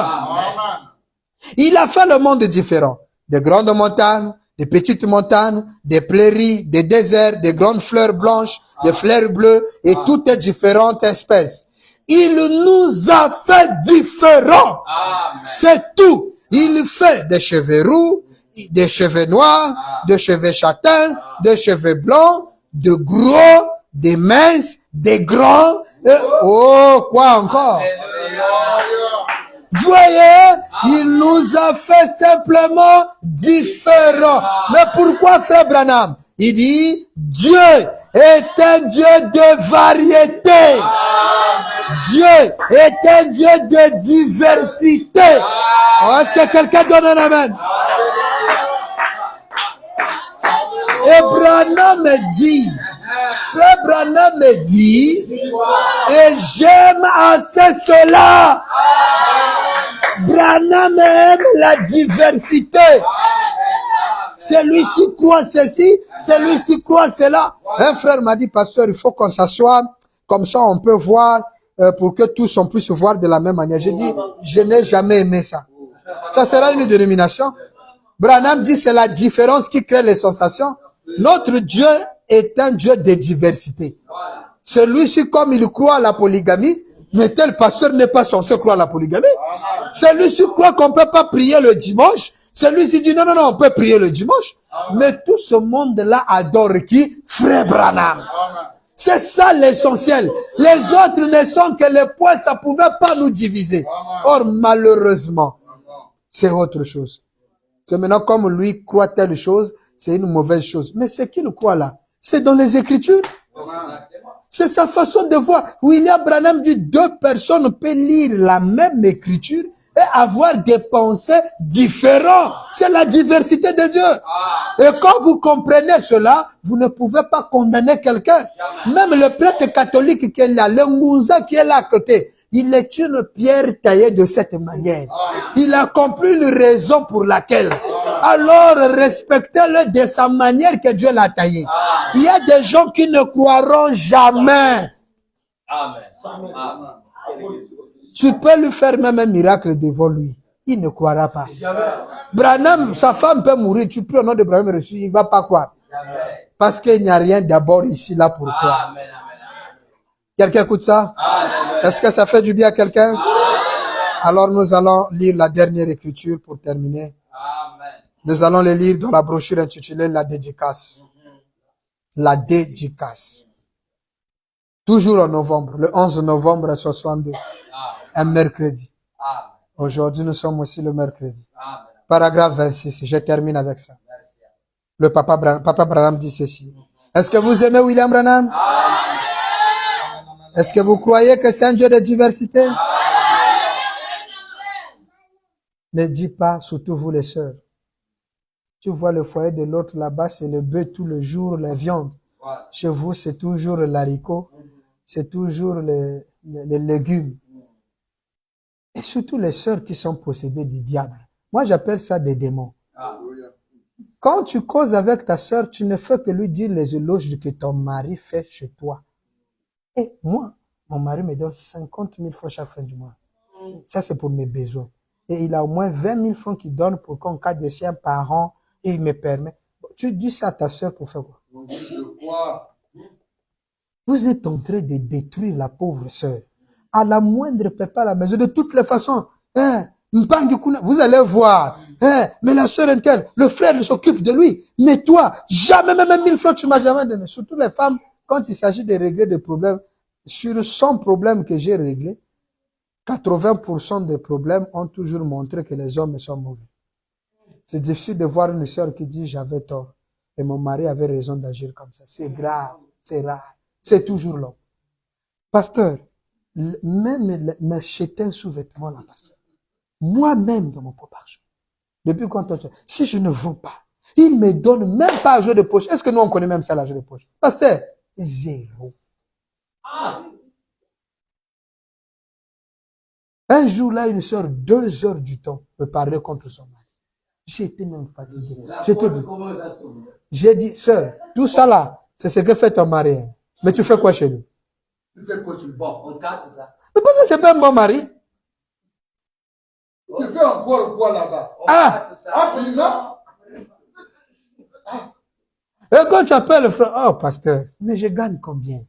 Il a fait le monde différent. Des grandes montagnes, des petites montagnes, des prairies, des déserts, des grandes fleurs blanches, des fleurs bleues et toutes les différentes espèces. Il nous a fait différents. C'est tout. Il fait des cheveux roux, des cheveux noirs, des cheveux châtains, des cheveux blancs, de gros, des minces, des grands. Oh, quoi encore? Voyez, il nous a fait simplement différents. Mais pourquoi, frère Branham? Il dit, Dieu est un Dieu de variété. Dieu est un Dieu de diversité. Oh, est-ce que quelqu'un donne un amen? Et Branham me dit, frère Branham me dit, et j'aime assez cela. Branham aime la diversité. Celui-ci croit ceci, celui-ci croit cela. Un frère m'a dit, pasteur, il faut qu'on s'assoie, comme ça on peut voir, pour que tous on puisse voir de la même manière. J'ai dit, je n'ai jamais aimé ça. Ça sera une dénomination. Branham dit, c'est la différence qui crée les sensations. Notre Dieu est un Dieu de diversité. Celui-ci, comme il croit à la polygamie, mais tel pasteur n'est pas censé croire à la polygamie. Celui-ci croit qu'on ne peut pas prier le dimanche. Celui-ci dit non, non, non, on peut prier le dimanche. Mais tout ce monde-là adore qui? Frère Branham. C'est ça l'essentiel. Les autres ne sont que les points, ça ne pouvait pas nous diviser. Or, malheureusement, c'est autre chose. C'est maintenant comme lui croit telle chose, c'est une mauvaise chose. Mais ce qu'il croit là, c'est dans les Écritures. C'est sa façon de voir. William Branham dit, deux personnes peuvent lire la même écriture et avoir des pensées différentes. C'est la diversité de Dieu. Et quand vous comprenez cela, vous ne pouvez pas condamner quelqu'un. Même le prêtre catholique qui est là, le Moussa qui est là à côté, il est une pierre taillée de cette manière. Il a compris une raison pour laquelle. Alors respectez-le de sa manière que Dieu l'a taillé. Il y a des gens qui ne croiront jamais.
Amen.
Tu peux lui faire même un miracle devant lui. Il ne croira pas. Branham, sa femme peut mourir. Tu pries au nom de Branham reçu, il ne va pas croire. Parce qu'il n'y a rien d'abord ici là pour toi. Quelqu'un écoute ça? Est-ce que ça fait du bien à quelqu'un? Alors nous allons lire la dernière écriture pour terminer. Nous allons les lire dans la brochure intitulée La dédicace. La dédicace. Toujours en novembre, le 11 novembre 62. Un mercredi. Aujourd'hui, nous sommes aussi le mercredi. Paragraphe 26. Je termine avec ça. Le Papa Branham dit ceci. Est-ce que vous aimez William Branham? Est-ce que vous croyez que c'est un Dieu de diversité? Ne dis pas, surtout vous les sœurs. Tu vois le foyer de l'autre là-bas, c'est le bœuf tout le jour, la viande. Chez vous, c'est toujours l'haricot, c'est toujours les légumes. Et surtout les sœurs qui sont possédées du diable. Moi, j'appelle ça des démons. Quand tu causes avec ta sœur, tu ne fais que lui dire les éloges que ton mari fait chez toi. Et moi, mon mari me donne 50 000 francs chaque fin du mois. Ça, c'est pour mes besoins. Et il a au moins 20 000 francs qu'il donne pour qu'en cas de sien parent, et il me permet. Tu dis ça à ta sœur pour faire quoi? Vous êtes en train de détruire la pauvre sœur. À la moindre pépin à la maison, de toutes les façons. Vous allez voir. Mais la sœur est telle, le frère s'occupe de lui. Mais toi, jamais même 1000 francs, tu m'as jamais donné. Surtout les femmes, quand il s'agit de régler des problèmes, sur 100 problèmes que j'ai réglés, 80% des problèmes ont toujours montré que les hommes sont mauvais. C'est difficile de voir une sœur qui dit j'avais tort et mon mari avait raison d'agir comme ça. C'est grave, c'est rare, c'est toujours l'homme. Pasteur, même m'acheter un sous-vêtement là, pasteur. Moi-même dans mon propre argent. Depuis quand si je ne vends pas, il me donne même pas argent de poche. Est-ce que nous on connaît même ça l'argent de poche? Pasteur, zéro. Un jour là, une sœur, 2 heures du temps, peut parler contre son mari. J'étais même fatigué. J'ai dit, sœur, tout ça là, c'est ce que fait ton mari. Mais tu fais quoi chez lui?
Tu fais quoi? Bon, on casse ça.
Mais parce que c'est pas un bon mari.
Tu fais encore quoi là-bas?
On casse ça.
Ah, maintenant?
Et quand tu appelles le frère, oh pasteur, mais je gagne combien?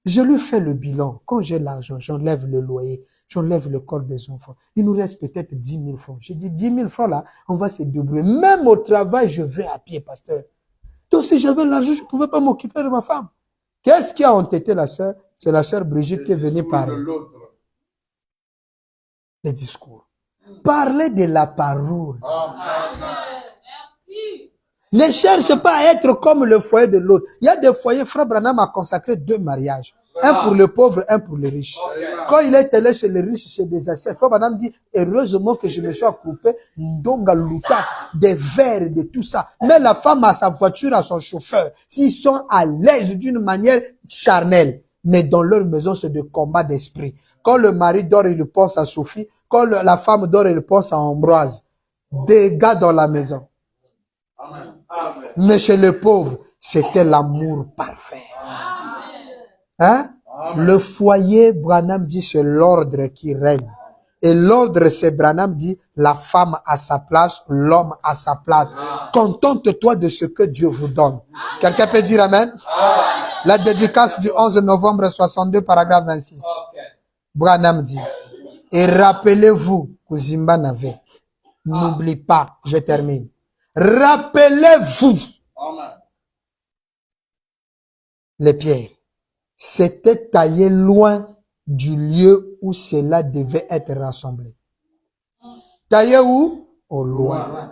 Je lui fais le bilan. Quand j'ai l'argent, j'enlève le loyer, j'enlève le corps des enfants. Il nous reste peut-être 10 000 francs. J'ai dit 10 000 francs là, on va se débrouiller. Même au travail, je vais à pied, pasteur. Donc si j'avais l'argent, je ne pouvais pas m'occuper de ma femme. Qu'est-ce qui a entêté la sœur? C'est la sœur Brigitte qui est venue parler. Les discours. Parler de la parole. Ne cherche pas à être comme le foyer de l'autre. Il y a des foyers, Frère Branham a consacré 2 mariages. Un pour les pauvres, un pour les riches. Quand il est allé chez les riches, chez des assiettes, Frère Branham dit, heureusement que je me suis occupé des verres, de tout ça. Mais la femme a sa voiture, a son chauffeur. S'ils sont à l'aise d'une manière charnelle, mais dans leur maison, c'est de combat d'esprit. Quand le mari dort, il pense à Sophie. Quand la femme dort, il pense à Ambroise. Des gars dans la maison.
Amen.
Mais chez les pauvres, c'était l'amour parfait. Hein? Le foyer, Branham dit, c'est l'ordre qui règne. Et l'ordre, c'est Branham dit, la femme à sa place, l'homme à sa place. Contente-toi de ce que Dieu vous donne. Quelqu'un peut dire amen? La dédicace du 11 novembre 62, paragraphe 26. Branham dit, et rappelez-vous, Kuzimba Nave, n'oublie pas, je termine. Rappelez-vous les pierres. C'était taillé loin du lieu où cela devait être rassemblé. Taillé où? Au loin.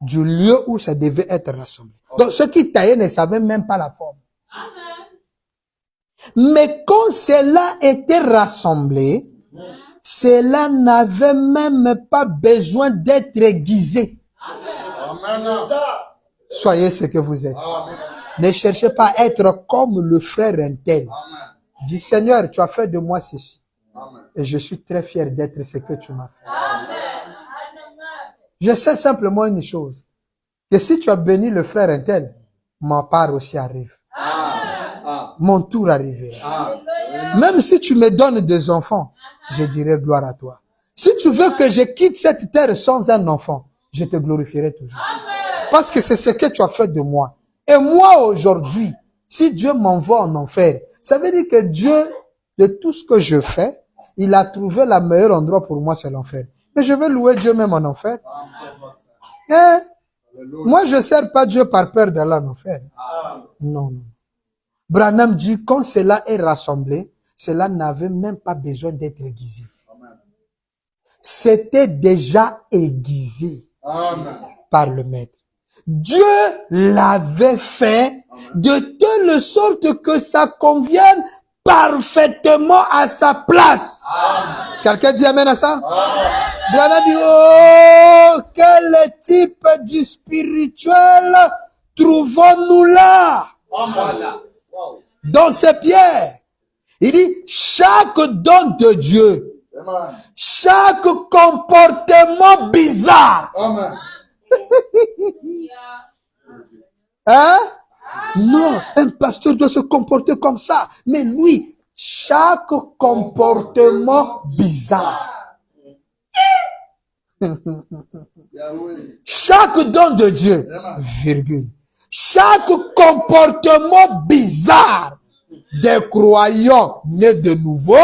Du lieu où ça devait être rassemblé. Donc ceux qui taillaient ne savaient même pas la forme. Mais quand cela était rassemblé, cela n'avait même pas besoin d'être aiguisé. Soyez ce que vous êtes. Ne cherchez pas à être comme le frère Intel. Dis Seigneur, tu as fait de moi ceci. Et je suis très fier d'être ce que tu m'as fait. Je sais simplement une chose. Que si tu as béni le frère Intel, ma part aussi arrive. Mon tour arrivera. Même si tu me donnes des enfants, je dirai gloire à toi. Si tu veux que je quitte cette terre sans un enfant, je te glorifierai toujours. Parce que c'est ce que tu as fait de moi. Et moi aujourd'hui, si Dieu m'envoie en enfer, ça veut dire que Dieu, de tout ce que je fais, il a trouvé le meilleur endroit pour moi, c'est l'enfer. Mais je vais louer Dieu même en enfer. Hein? Moi, je ne sers pas Dieu par peur d'aller en enfer. Non, non. Branham dit, quand cela est rassemblé, cela n'avait même pas besoin d'être aiguisé. C'était déjà aiguisé par le maître. Dieu l'avait fait de telle sorte que ça convienne parfaitement à sa place. Quelqu'un dit amen à ça? Branham dit, oh, quel type du spirituel trouvons-nous là? Dans ces pierres. Il dit, chaque don de Dieu, chaque comportement bizarre. Hein? Non, un pasteur doit se comporter comme ça. Mais lui, chaque comportement bizarre. Chaque don de Dieu, virgule. Chaque comportement bizarre des croyants nés de nouveau.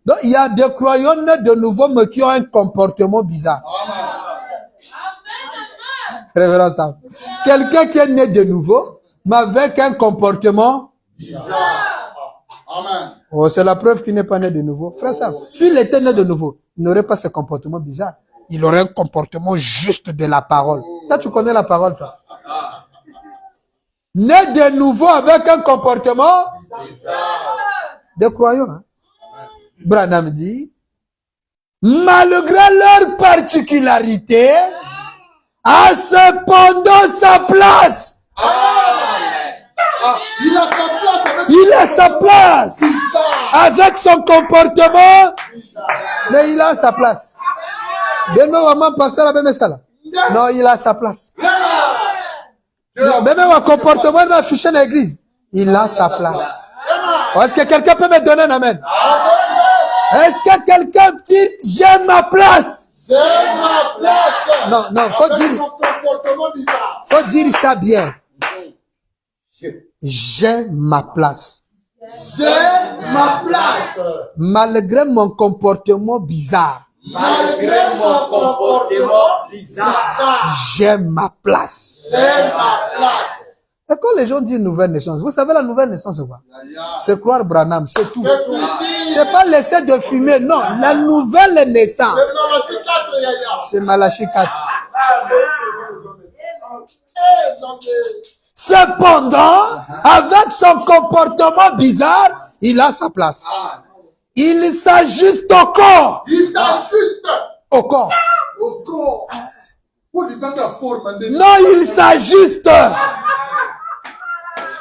Donc, il y a des croyants nés de nouveau, mais qui ont un comportement bizarre. Révérend ça. Quelqu'un qui est né de nouveau, mais avec un comportement bizarre. Oh, c'est la preuve qu'il n'est pas né de nouveau. Frère Sam, s'il était né de nouveau, il n'aurait pas ce comportement bizarre. Il aurait un comportement juste de la parole. Toi, tu connais la parole, toi. Né de nouveau avec un comportement de croyants. Hein? Branham dit, malgré leur particularité, a cependant sa place.
Il a sa place avec
Il a sa place avec son comportement, mais il a sa place. Bébé maman passer la même ça là. Non, il a sa place. Non, bébé mon comportement il va afficher dans l'église. Il a sa place. Est-ce que quelqu'un peut me donner un amen? Est-ce que quelqu'un dit j'aime ma place?
J'aime ma place.
Non, non, faut dire ça bien. J'ai ma place.
J'ai ma place.
Malgré mon comportement bizarre.
Malgré mon comportement bizarre,
J'ai ma place.
J'ai ma place.
Et quand les gens disent nouvelle naissance, vous savez la nouvelle naissance c'est quoi? C'est croire Branham, c'est tout. C'est pas laisser de fumer, non. La nouvelle naissance, c'est Malachie 4. Cependant, avec son comportement bizarre, il a sa place. Il s'ajuste au corps.
Il s'ajuste
Au corps.
au corps. Pour lui donner la forme.
Non, il s'ajuste.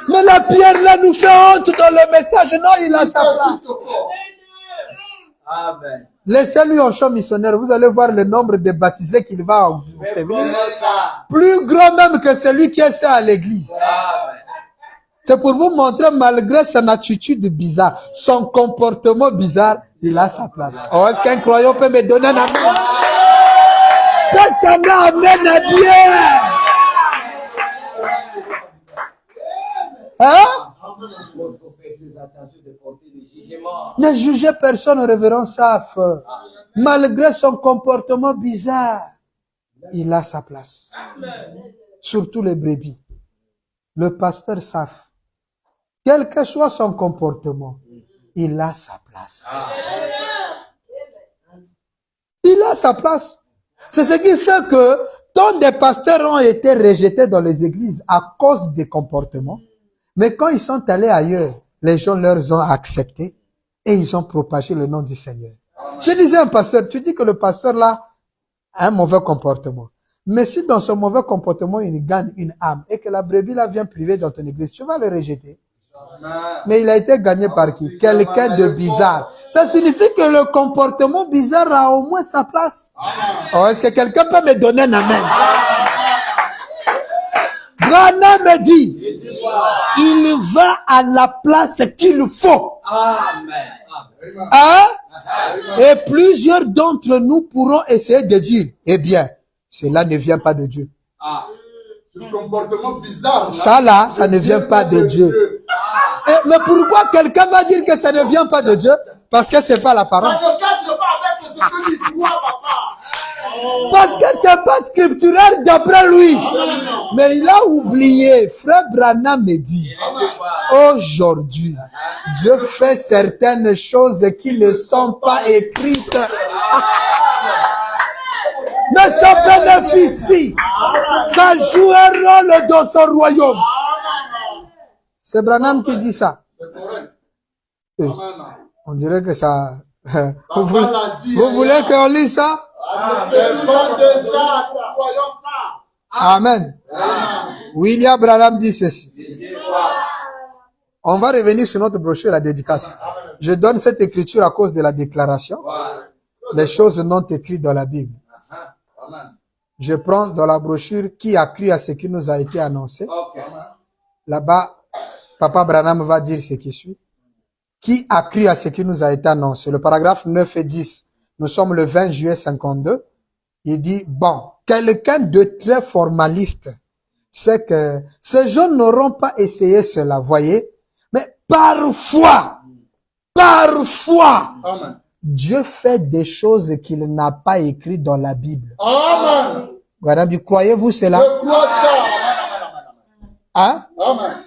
Mais la pierre là nous fait honte dans le message. Non, il a sa place.
Amen.
Laissez-lui un champ missionnaire. Vous allez voir le nombre de baptisés qu'il va obtenir. Plus grand même que celui qui est ça à l'église.
Amen.
C'est pour vous montrer, malgré son attitude bizarre, son comportement bizarre, il a sa place. Oh, est-ce qu'un croyant peut me donner un amen? Que ça m'amène à bien. Hein?
Il faut faire très attention de porter des jugements.
Ne jugez personne, révérend Saf. Malgré son comportement bizarre, il a sa place. Surtout les brebis. Le pasteur Saf, quel que soit son comportement, il a sa place. Il a sa place. C'est ce qui fait que tant des pasteurs ont été rejetés dans les églises à cause des comportements. Mais quand ils sont allés ailleurs, les gens leur ont accepté et ils ont propagé le nom du Seigneur. Je disais à un pasteur, tu dis que le pasteur là a un mauvais comportement. Mais si dans ce mauvais comportement, il gagne une âme et que la brebis là vient priver dans ton église, tu vas le rejeter. Mais il a été gagné par qui? Quelqu'un de bizarre. Ça signifie que le comportement bizarre a au moins sa place. Oh, est-ce que quelqu'un peut me donner un amen? Branham me dit, il va à la place qu'il faut.
Amen.
Hein? Et plusieurs d'entre nous pourront essayer de dire, eh bien, cela ne vient pas de Dieu.
Ce comportement bizarre.
Ça là, ça ne vient pas de Dieu. Mais pourquoi quelqu'un va dire que ça ne vient pas de Dieu? Parce que c'est pas la parole.
Ça ne cadre pas avec ce que dit toi, papa.
Parce que c'est pas scripturaire d'après lui. Mais il a oublié. Frère Branham me dit, aujourd'hui, Dieu fait certaines choses qui ne sont pas écrites. Mais ça bénéficie. Ça joue un rôle dans son royaume. C'est Branham qui dit ça.
C'est correct.
Eh,
Amen.
on dirait que ça... Vous
Papa l'a dit.
vous voulez qu'on lise ça?
C'est bon déjà, voyons ça.
Amen.
Amen.
William Branham dit ceci. On va revenir sur notre brochure, la dédicace. Je donne cette écriture à cause de la déclaration. Les choses non écrites dans la Bible.
Amen.
Je prends dans la brochure qui a cru à ce qui nous a été annoncé. Là-bas, Papa Branham va dire ce qui suit. Qui a cru à ce qui nous a été annoncé? Le paragraphe 9 et 10. Nous sommes le 20 juillet 52. Il dit, bon, quelqu'un de très formaliste, c'est que ces gens n'auront pas essayé cela, voyez. Mais parfois,
Amen.
Dieu fait des choses qu'il n'a pas écrites dans la Bible.
Amen.
Branham dit, croyez-vous cela?
Je crois ça.
Hein?
Amen.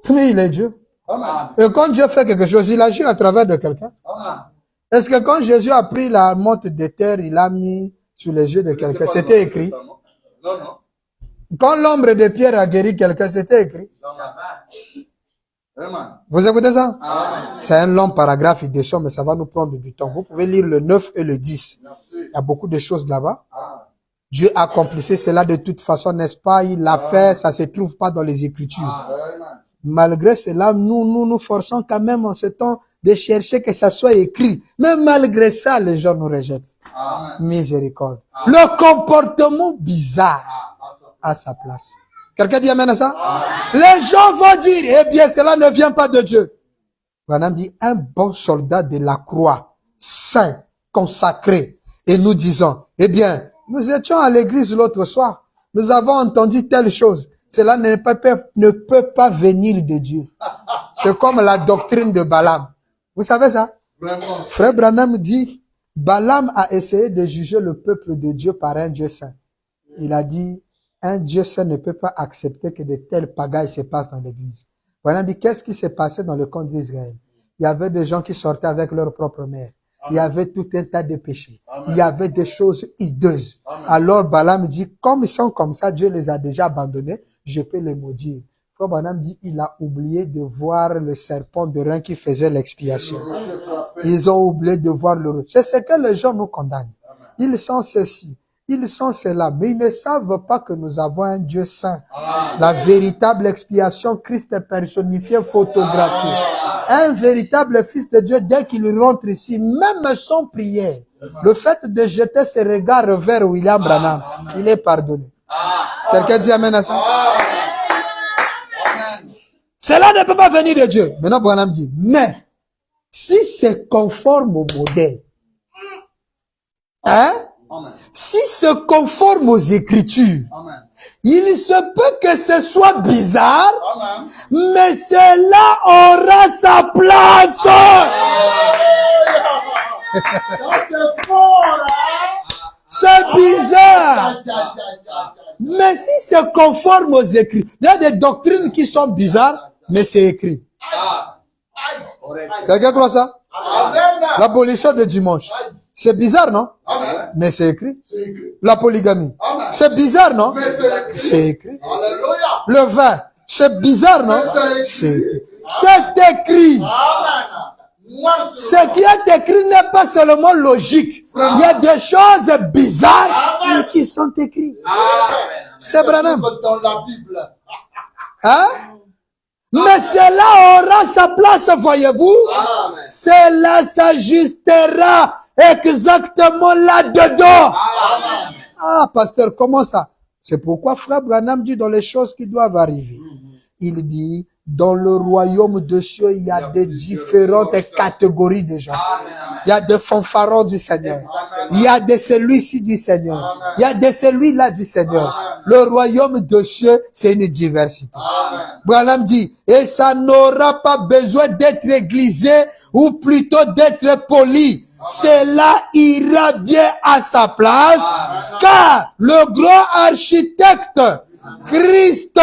Mais il est Dieu.
Amen.
Et quand Dieu fait quelque chose, il agit à travers de quelqu'un.
Amen.
Est-ce que quand Jésus a pris la motte de terre, il l'a mis sur les yeux de quelqu'un, c'était écrit?
Non, non.
Quand l'ombre de pierre a guéri quelqu'un, c'était écrit?
Amen.
Vous écoutez ça?
Amen.
C'est un long paragraphe, il descend, mais ça va nous prendre du temps. Vous pouvez lire le 9 et le 10.
Merci.
Il y a beaucoup de choses là-bas.
Amen.
Dieu accomplissait cela de toute façon, n'est-ce pas? Il l'a fait, ça se trouve pas dans les Écritures.
Amen.
Malgré cela, nous forçons quand même en ce temps de chercher que ça soit écrit. Mais malgré ça, les gens nous rejettent. Miséricorde. Le comportement bizarre à sa place. Quelqu'un dit amen à ça? Les gens vont dire, eh bien, cela ne vient pas de Dieu. Branham dit, un bon soldat de la croix, saint, consacré. Et nous disons, eh bien, nous étions à l'église l'autre soir. Nous avons entendu telle chose. Cela ne peut pas venir de Dieu. C'est comme la doctrine de Balaam. Vous savez ça?
Vraiment.
Frère Branham dit, Balaam a essayé de juger le peuple de Dieu par un Dieu saint. Il a dit, un Dieu saint ne peut pas accepter que de telles pagailles se passent dans l'église. Branham dit, qu'est-ce qui s'est passé dans le camp d'Israël? Il y avait des gens qui sortaient avec leur propre mère. Il y avait tout un tas de péchés. Il y avait des choses hideuses. Alors Balaam dit, comme ils sont comme ça, Dieu les a déjà abandonnés, je peux les maudire. Frère Branham dit, il a oublié de voir le serpent de rein qui faisait l'expiation. Ils ont oublié de voir le rouge. C'est ce que les gens nous condamnent. Ils sont ceci, ils sont cela, mais ils ne savent pas que nous avons un Dieu saint. La véritable expiation, Christ est personnifié, photographié. Un véritable fils de Dieu, dès qu'il rentre ici, même sans prière, le fait de jeter ses regards vers William Branham, il est pardonné. Quelqu'un dit amen à ça? Cela ne peut pas venir de Dieu. Maintenant, Branham dit, mais si c'est conforme au modèle, hein? Si c'est conforme aux Écritures, il se peut que ce soit bizarre, mais cela aura sa place.
C'est fort, hein?
C'est bizarre. Mais si c'est conforme aux Écritures, il y a des doctrines qui sont bizarres, mais c'est écrit. Quelqu'un croit ça? L'abolition de dimanche. C'est bizarre, non?
Amen.
Mais c'est écrit.
C'est écrit.
La polygamie.
Amen.
C'est bizarre, non?
Mais c'est écrit.
C'est écrit.
Alléluia.
Le vin. C'est bizarre, non?
Mais
C'est écrit. C'est écrit.
Amen.
Ce qui est écrit n'est pas seulement logique. Il y a des choses bizarres mais qui sont écrites. C'est Branham.
Dans la Bible.
Hein? Mais cela aura sa place, voyez-vous. Cela s'ajustera exactement là-dedans. Ah, pasteur, comment ça? C'est pourquoi frère Branham dit dans les choses qui doivent arriver. Il dit, dans le royaume de cieux, il y a des différentes catégories de gens. Il y a des fanfarons du Seigneur. Il y a de celui-ci du Seigneur. Il y a de celui-là du Seigneur. Le royaume de cieux, c'est une diversité. Branham dit, et ça n'aura pas besoin d'être églisé ou plutôt d'être poli. Cela ira bien à sa place, car le grand architecte Christ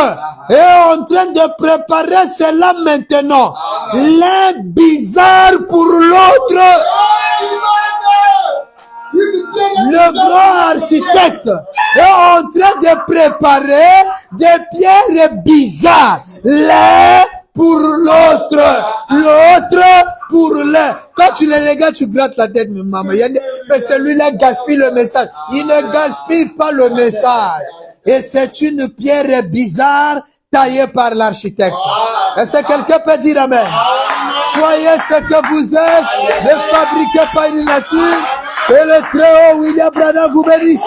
est en train de préparer cela maintenant. L'un bizarre pour l'autre. Le grand architecte est en train de préparer des pierres bizarres. L'un pour l'autre. L'autre pour l'un. Quand tu les regardes, tu grattes la tête, mais maman. Mais celui-là gaspille le message. Il ne gaspille pas le message. Et c'est une pierre bizarre taillée par l'architecte. Est-ce que quelqu'un peut dire amen? Soyez ce que vous êtes, ne fabriquez pas une nature, et le très haut William Branham vous bénisse.